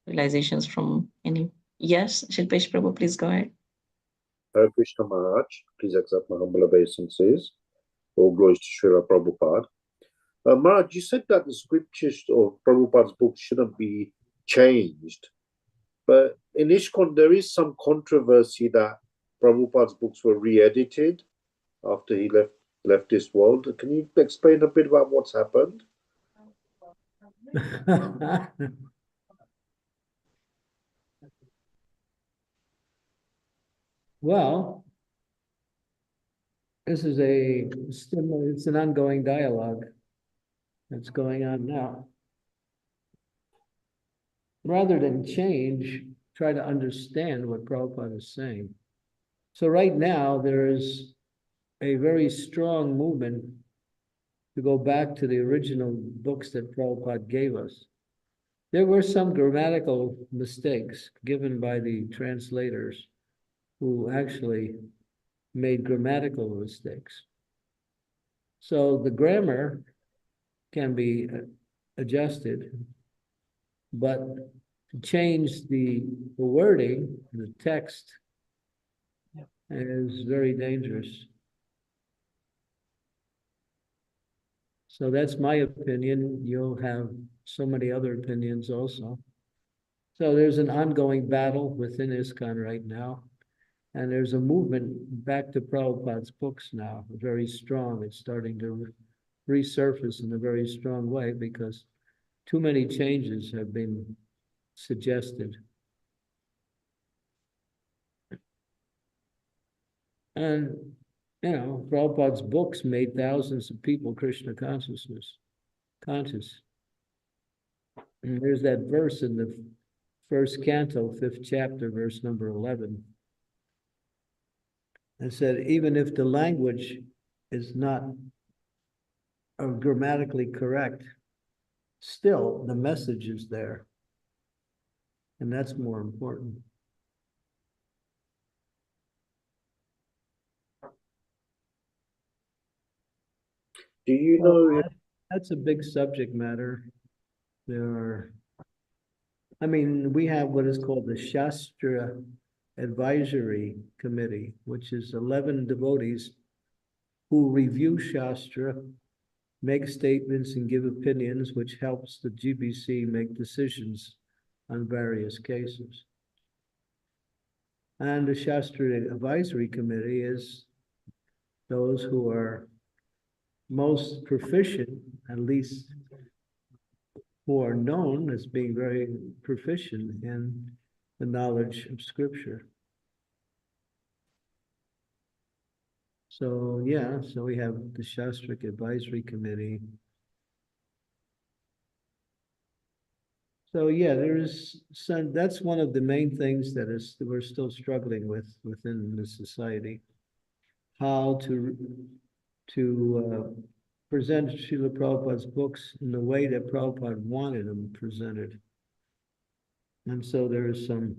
[SPEAKER 1] realizations from any. Yes, Shilpesh Prabhu, please go ahead.
[SPEAKER 5] Hare Krishna Maharaj, please accept my humble obeisances. All glories to Srila Prabhupada. Maharaj, you said that the scriptures of Prabhupada's book shouldn't be changed. But in ISKCON, there is some controversy that Prabhupada's books were re-edited after he left this world. Can you explain a bit about what's happened?
[SPEAKER 2] Well, this is it's an ongoing dialogue that's going on now. Rather than change, try to understand what Prabhupada is saying. So right now, there is a very strong movement to go back to the original books that Prabhupada gave us, there were some grammatical mistakes given by the translators who actually made grammatical mistakes. So the grammar can be adjusted, but to change the wording, the text, is very dangerous. So that's my opinion. You'll have so many other opinions also. So there's an ongoing battle within ISKCON right now. And there's a movement back to Prabhupada's books now, very strong. It's starting to resurface in a very strong way because too many changes have been suggested. And, you know, Prabhupada's books made thousands of people Krishna conscious. And there's that verse in the first canto, 5th chapter, verse number 11. It said, even if the language is not grammatically correct, still the message is there. And that's more important.
[SPEAKER 5] Do you know?
[SPEAKER 2] That's a big subject matter. We have what is called the Shastra Advisory Committee, which is 11 devotees who review Shastra, make statements and give opinions, which helps the GBC make decisions on various cases. And the Shastra Advisory Committee is those who are most proficient, at least who are known as being very proficient in the knowledge of scripture. So yeah, so we have the Shastric Advisory Committee. So yeah, there's some, that's one of the main things that we're still struggling with within the society. How to present Srila Prabhupada's books in the way that Prabhupada wanted them presented. And so there is some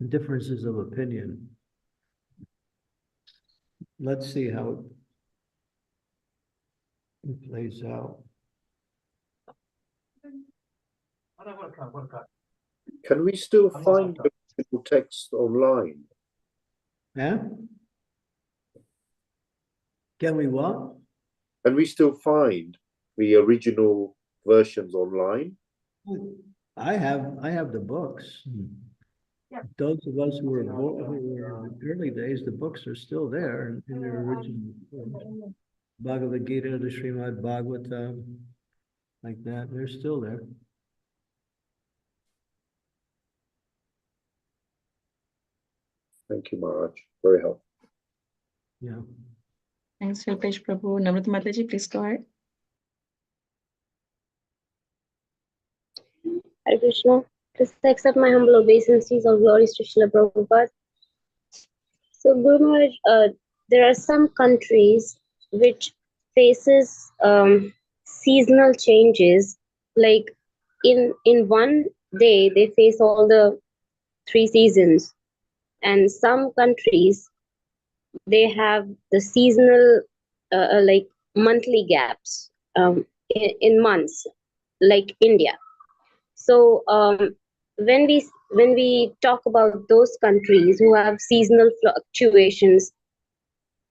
[SPEAKER 2] differences of opinion. Let's see how it plays out.
[SPEAKER 5] Can we still find the original text online?
[SPEAKER 2] Yeah? Can we what?
[SPEAKER 5] Can we still find the original versions online?
[SPEAKER 2] I have the books. Those of us who were in the early days, the books are still there in their original form. Bhagavad Gita, the Srimad Bhagavatam, like that, they're still there.
[SPEAKER 5] Thank you, Maharaj. Very helpful.
[SPEAKER 2] Yeah.
[SPEAKER 1] Thanks, Hilpesh Prabhu. Namrata Mataji, please go ahead.
[SPEAKER 6] Hare Krishna. Please accept my humble obeisances of glories to Srila Prabhupada. So, Guru Maharaj, there are some countries which faces seasonal changes. Like in one day, they face all the 3 seasons, and some countries they have the seasonal like monthly gaps in months, like India. So when we talk about those countries who have seasonal fluctuations,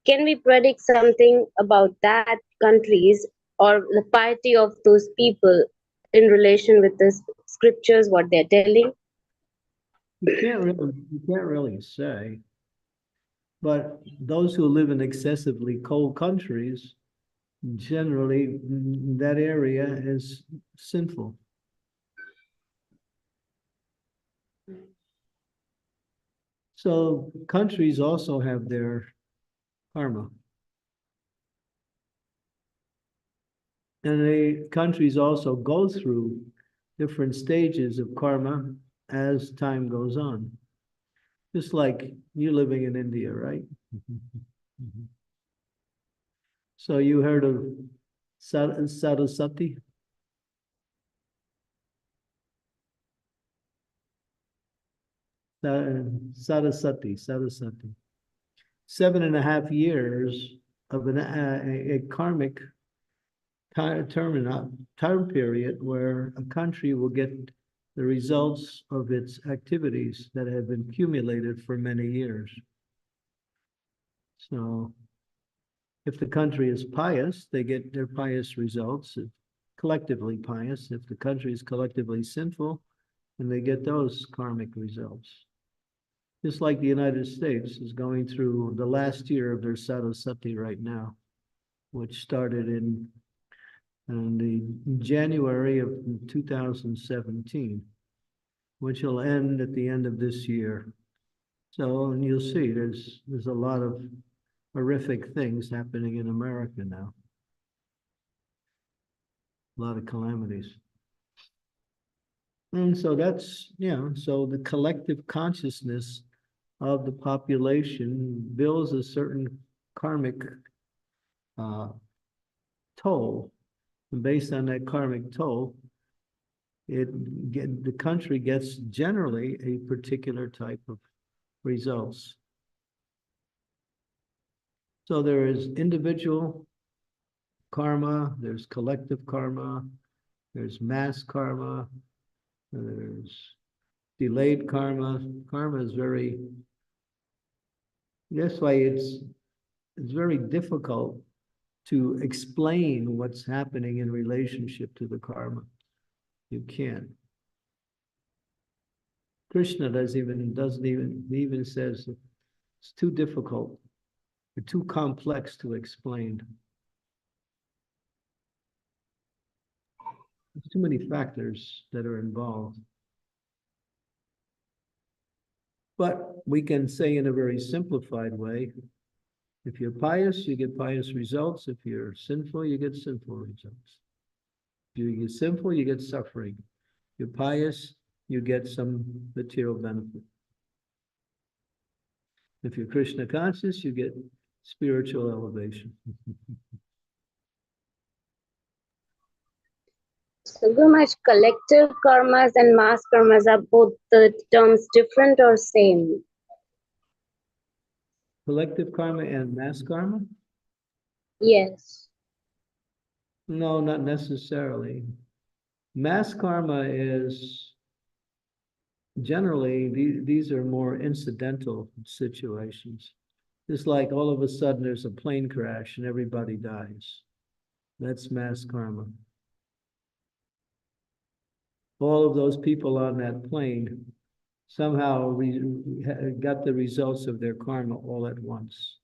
[SPEAKER 6] can we predict something about that countries or the piety of those people in relation with the scriptures, what they're telling?
[SPEAKER 2] You can't really say. But those who live in excessively cold countries, generally that area is sinful. So countries also have their karma. And the countries also go through different stages of karma as time goes on. Just like you living in India, right? So you heard of Saraswati? Saraswati. 7.5 years of a karmic time period where a country will get the results of its activities that have been accumulated for many years. So if the country is pious, they get their pious results, collectively pious. If the country is collectively sinful, then they get those karmic results. Just like the United States is going through the last year of their Saraswati right now, which started in the January of 2017, which will end at the end of this year. So, and you'll see there's a lot of horrific things happening in America now. A lot of calamities. And so that's, so the collective consciousness of the population builds a certain karmic toll. And based on that karmic toll, the country gets generally a particular type of results. So there is individual karma, there's collective karma, there's mass karma, there's delayed karma. Karma is that's why it's very difficult to explain what's happening in relationship to the karma. You can't. Krishna even says it's too difficult, or too complex to explain. There's too many factors that are involved. But we can say in a very simplified way, if you're pious, you get pious results. If you're sinful, you get sinful results. If you get sinful, you get suffering. If you're pious, you get some material benefit. If you're Krishna conscious, you get spiritual elevation.
[SPEAKER 6] So, Guru Maharaj, collective karmas and mass karmas, are both the terms different or same?
[SPEAKER 2] Collective karma and mass karma?
[SPEAKER 6] Yes.
[SPEAKER 2] No, not necessarily. Mass karma is generally, these are more incidental situations. It's like all of a sudden there's a plane crash and everybody dies. That's mass karma. All of those people on that plane somehow got the results of their karma all at once.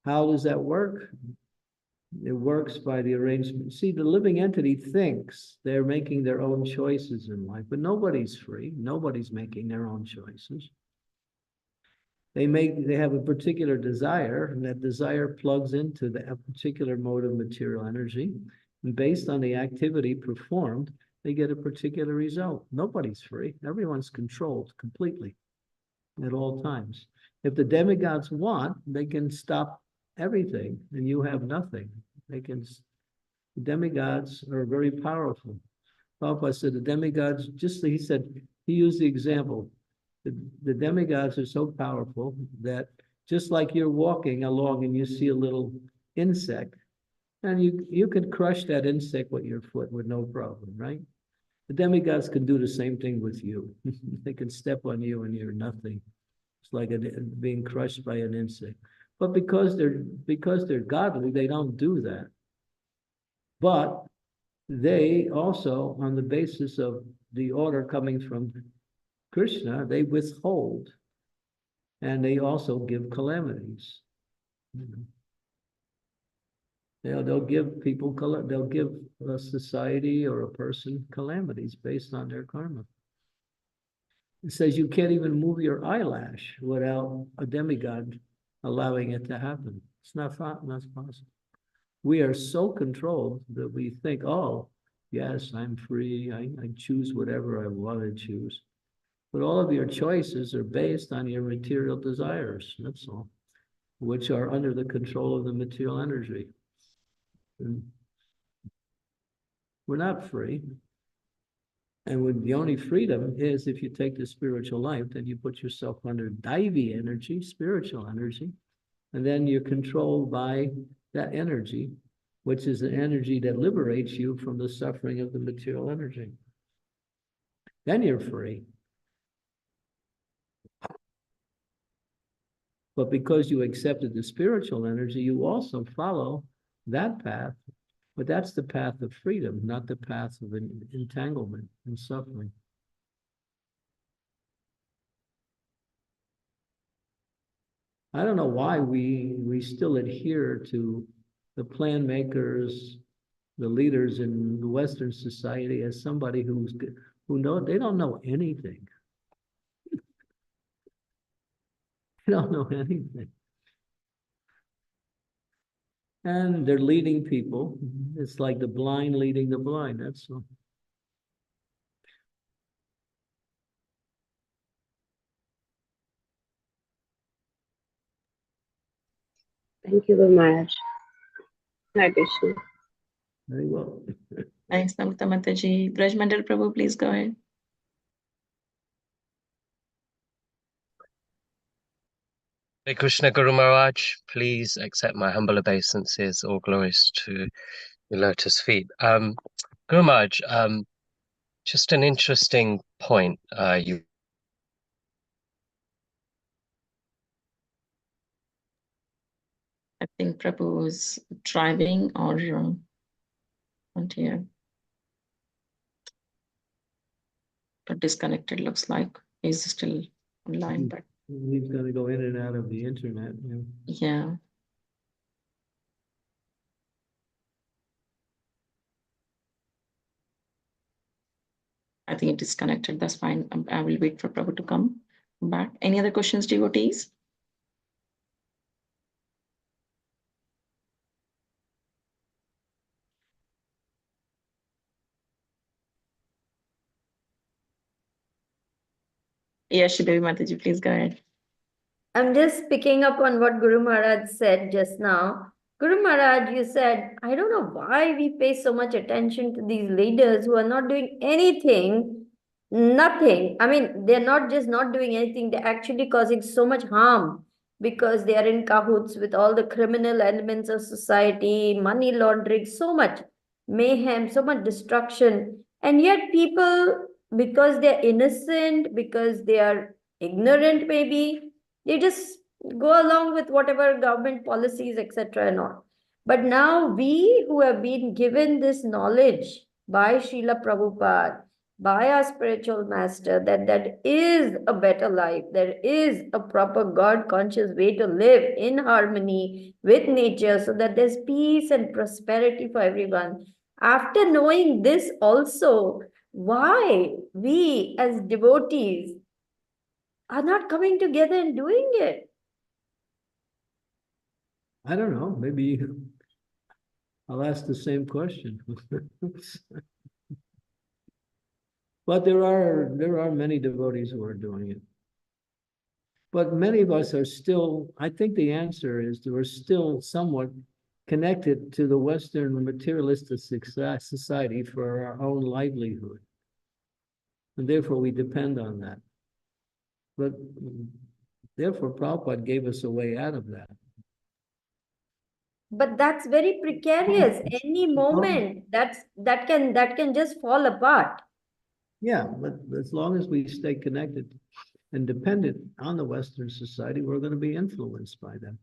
[SPEAKER 2] How does that work? It works by the arrangement. See, the living entity thinks they're making their own choices in life, but nobody's free. Nobody's making their own choices. They have a particular desire, and that desire plugs into a particular mode of material energy. And based on the activity performed, they get a particular result. Nobody's free. Everyone's controlled completely at all times. If the demigods want, they can stop everything and you have nothing. The demigods are very powerful. Prabhupada said the demigods, he used the example. The demigods are so powerful that just like you're walking along and you see a little insect, and you could crush that insect with your foot with no problem, right? The demigods can do the same thing with you. They can step on you and you're nothing. It's like being crushed by an insect. But because they're godly, they don't do that. But they also, on the basis of the order coming from Krishna, they withhold. And they also give calamities. They'll give people, they'll give a society or a person calamities based on their karma. It says you can't even move your eyelash without a demigod allowing it to happen. It's not possible. We are so controlled that we think, oh, yes, I'm free. I choose whatever I want to choose. But all of your choices are based on your material desires, that's all, which are under the control of the material energy. And we're not free. And when the only freedom is if you take the spiritual life, then you put yourself under Daivi energy, spiritual energy, and then you're controlled by that energy, which is the energy that liberates you from the suffering of the material energy. Then you're free. But because you accepted the spiritual energy, you also follow that path. But that's the path of freedom, not the path of entanglement and suffering. I don't know why we still adhere to the plan makers, the leaders in the Western society as somebody who they don't know anything. They don't know anything. And they're leading people. It's like the blind leading the blind. That's all.
[SPEAKER 6] Thank you, Guru Maharaj. Hare Krishna.
[SPEAKER 2] Very well.
[SPEAKER 1] Thanks, Namita Mataji. Braj Mandal Prabhu, please go ahead.
[SPEAKER 7] Hare Krishna Guru Maharaj, please accept my humble obeisances, all glories to your lotus feet. Guru Maharaj, just an interesting point you
[SPEAKER 1] I think Prabhu is driving or not here. But disconnected looks like he's still online, but
[SPEAKER 2] He's going to go in and out of the internet.
[SPEAKER 1] yeah. I think it is disconnected. That's fine. I will wait for Prabhu to come back. Any other questions, devotees? Yes, Devi Mataji, please go ahead.
[SPEAKER 4] I'm just picking up on what Guru Maharaj said just now. Guru Maharaj, you said, I don't know why we pay so much attention to these leaders who are not doing anything, nothing. I mean, they're not just not doing anything, they're actually causing so much harm because they are in cahoots with all the criminal elements of society, money laundering, so much mayhem, so much destruction. And yet people, because they're innocent, because they are ignorant maybe, they just go along with whatever government policies, etc. and all. But now we who have been given this knowledge by Srila Prabhupada, by our spiritual master, that there is a better life, there is a proper God-conscious way to live in harmony with nature so that there's peace and prosperity for everyone. After knowing this also, why we as devotees are not coming together and doing it?
[SPEAKER 2] I don't know. Maybe I'll ask the same question. But there are many devotees who are doing it. But many of us are still, I think the answer is we're still somewhat connected to the Western materialistic society for our own livelihood. And therefore we depend on that. But therefore Prabhupada gave us a way out of that.
[SPEAKER 4] But that's very precarious. Any moment that can just fall apart.
[SPEAKER 2] Yeah, but as long as we stay connected and dependent on the Western society, we're going to be influenced by them.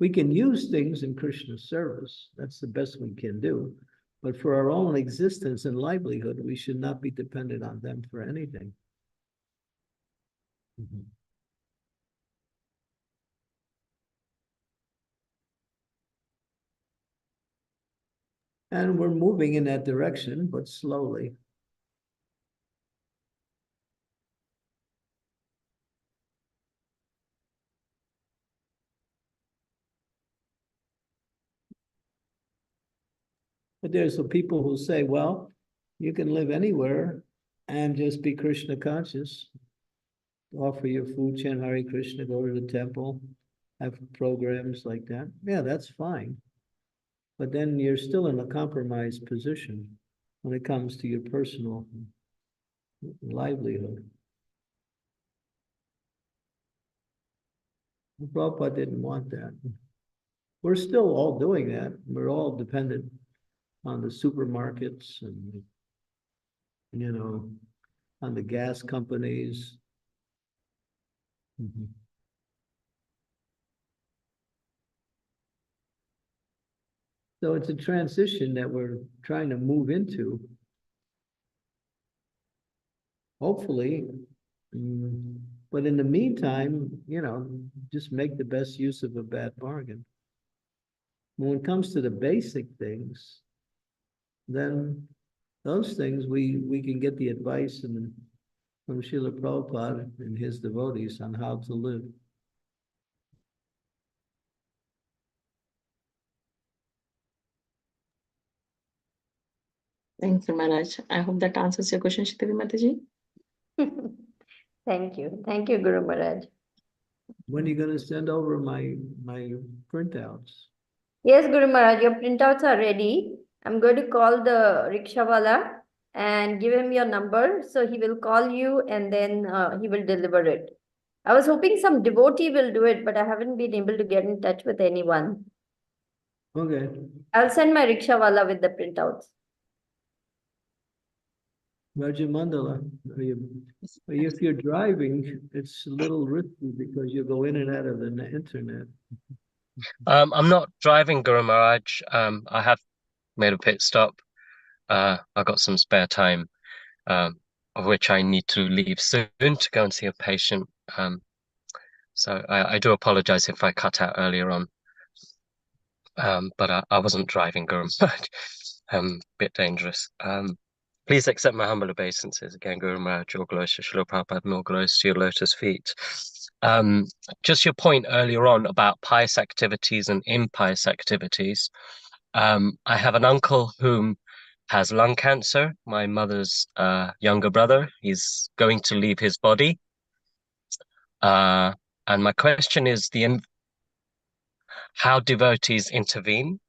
[SPEAKER 2] We can use things in Krishna's service. That's the best we can do. But for our own existence and livelihood, we should not be dependent on them for anything. Mm-hmm. And we're moving in that direction, but slowly. But there's some people who say, well, you can live anywhere and just be Krishna conscious. Offer your food, chant Hare Krishna, go to the temple, have programs like that. Yeah, that's fine. But then you're still in a compromised position when it comes to your personal livelihood. Prabhupada didn't want that. We're still all doing that. We're all dependent on the supermarkets and, on the gas companies. Mhm. So it's a transition that we're trying to move into. Hopefully. But in the meantime, just make the best use of a bad bargain. When it comes to the basic things, then those things we can get the advice from Srila Prabhupada and his devotees on how to live.
[SPEAKER 1] Thank you, Maharaj. I hope that answers your question, Shitavi Mataji.
[SPEAKER 4] Thank you. Thank you, Guru Maharaj.
[SPEAKER 2] When are you going to send over my printouts?
[SPEAKER 4] Yes, Guru Maharaj, your printouts are ready. I'm going to call the rickshawala and give him your number. So he will call you and then he will deliver it. I was hoping some devotee will do it, but I haven't been able to get in touch with anyone.
[SPEAKER 2] Okay.
[SPEAKER 4] I'll send my rickshawala with the printouts.
[SPEAKER 2] Rajamandala, if you're driving, it's a little risky because you go in and out of the internet.
[SPEAKER 7] I'm not driving, Guru Maharaj. I have made a pit stop. I got some spare time, of which I need to leave soon to go and see a patient. So I do apologize if I cut out earlier on. But I wasn't driving, Guru Maharaj. Bit dangerous. Please accept my humble obeisances again, Guru Maharaj. All glories to Srila Prabhupada, and all glories to your lotus feet. Just your point earlier on about pious activities and impious activities. I have an uncle whom has lung cancer. My mother's younger brother. He's going to leave his body. And my question is how devotees intervene.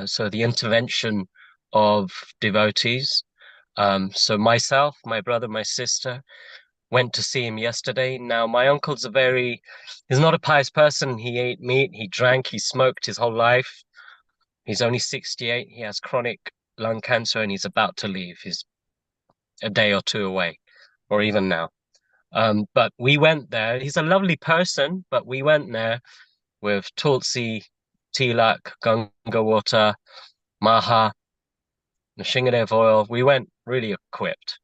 [SPEAKER 7] So the intervention of devotees. So myself, my brother, my sister went to see him yesterday. Now, my uncle's he's not a pious person. He ate meat, he drank, he smoked his whole life. He's only 68. He has chronic lung cancer and he's about to leave. He's a day or two away, or even now. But we went there. He's a lovely person, but we went there with Tulsi, Tilak, Ganga water, Maha, Nishingadev oil. We went really equipped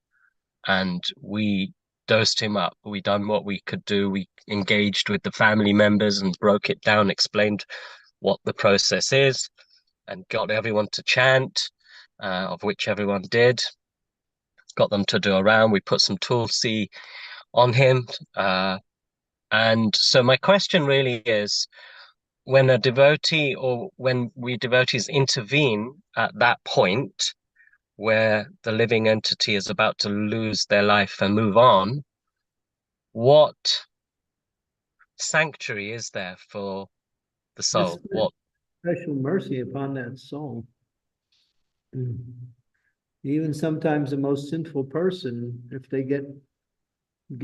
[SPEAKER 7] and we dosed him up. We done what we could do. We engaged with the family members and broke it down, explained what the process is, and got everyone to chant, of which everyone did. Got them to do a round. We put some Tulsi on him. And so my question really is, when a devotee or when we devotees intervene at that point where the living entity is about to lose their life and move on, what sanctuary is there for the soul? What
[SPEAKER 2] Special mercy upon that soul. Even sometimes the most sinful person, if they get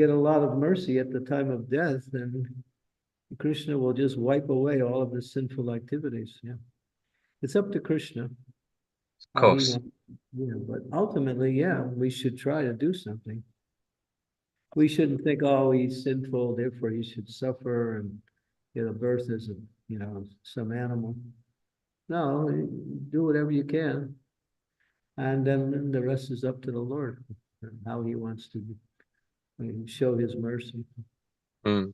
[SPEAKER 2] a lot of mercy at the time of death, then Krishna will just wipe away all of the sinful activities. Yeah, it's up to Krishna.
[SPEAKER 7] of course.
[SPEAKER 2] But ultimately, yeah, we should try to do something. We shouldn't think, oh, he's sinful, therefore he should suffer and get a birth as some animal. No, do whatever you can. And then the rest is up to the Lord, how he wants to show his mercy.
[SPEAKER 7] Mm.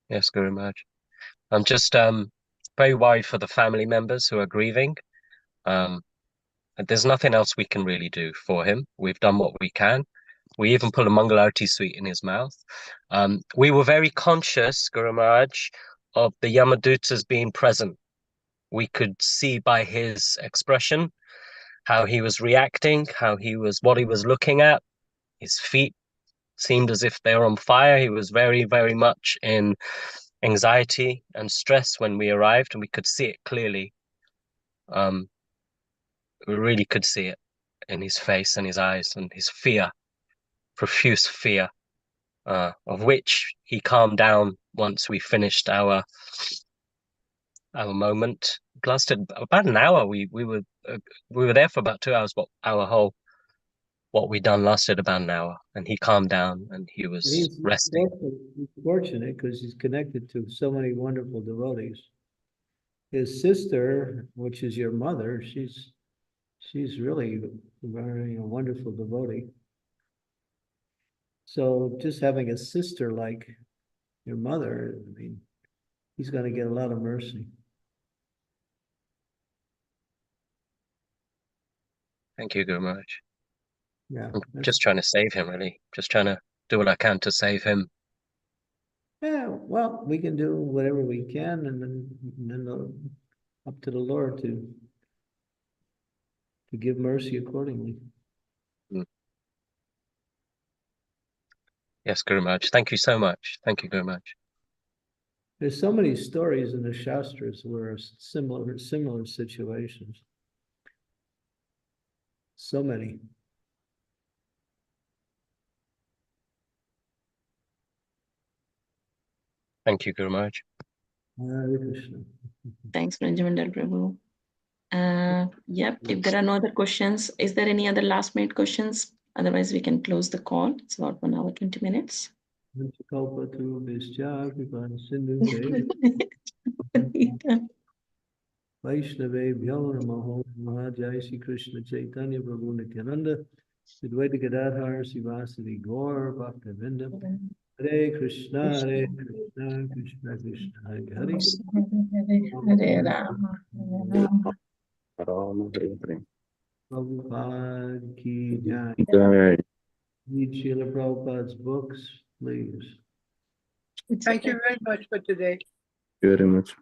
[SPEAKER 7] Yes, Guru Maharaj. I'm just very worried for the family members who are grieving. There's nothing else we can really do for him. We've done what we can. We even put a Mangalarti sweet in his mouth. We were very conscious, Guru Maharaj, of the Yamadutas being present. We could see by his expression how he was reacting, what he was looking at, his feet seemed as if they were on fire. He was very, very much in anxiety and stress when we arrived, and we could see it clearly. We really could see it in his face and his eyes and his fear, profuse fear, of which he calmed down once we finished our moment. It lasted about an hour. We were there for about 2 hours, but what we done lasted about an hour, and he calmed down and he was
[SPEAKER 2] He's
[SPEAKER 7] resting.
[SPEAKER 2] fortunate because he's connected to so many wonderful devotees. His sister, which is your mother, she's really very a wonderful devotee. So just having a sister like your mother, I mean, he's going to get a lot of mercy.
[SPEAKER 7] Thank you, Guru Maharaj.
[SPEAKER 2] Yeah.
[SPEAKER 7] I'm just trying to save him, really. Just trying to do what I can to save him.
[SPEAKER 2] Yeah, well, we can do whatever we can, and then up to the Lord to give mercy accordingly.
[SPEAKER 7] Yes, Guru Maharaj. Thank you so much. Thank you, Guru Maharaj.
[SPEAKER 2] There's so many stories in the Shastras where similar situations. So many.
[SPEAKER 7] Thank you, Guru Maharaj.
[SPEAKER 2] Hare Krishna.
[SPEAKER 1] Thanks, Ranjamandal Prabhu. Yep, if there are no other questions, is there any other last minute questions? Otherwise, we can close the call. It's about 1 hour, 20 minutes.
[SPEAKER 2] Vaishnavebhyo namaho namaha. Jai Shri Krishna Chaitanya Prabhu Nityananda Advaita Gadadhar Sivasadi Gaur Bhaktavinda Hare Krishna Krishna Krishna Hare Hare
[SPEAKER 1] Hare Rama, Hare Rama.
[SPEAKER 2] Prabhupada ki jai.
[SPEAKER 5] Jai.
[SPEAKER 2] Read Srila Prabhupada's books, please.
[SPEAKER 8] Thank you very much for today.
[SPEAKER 5] Very much.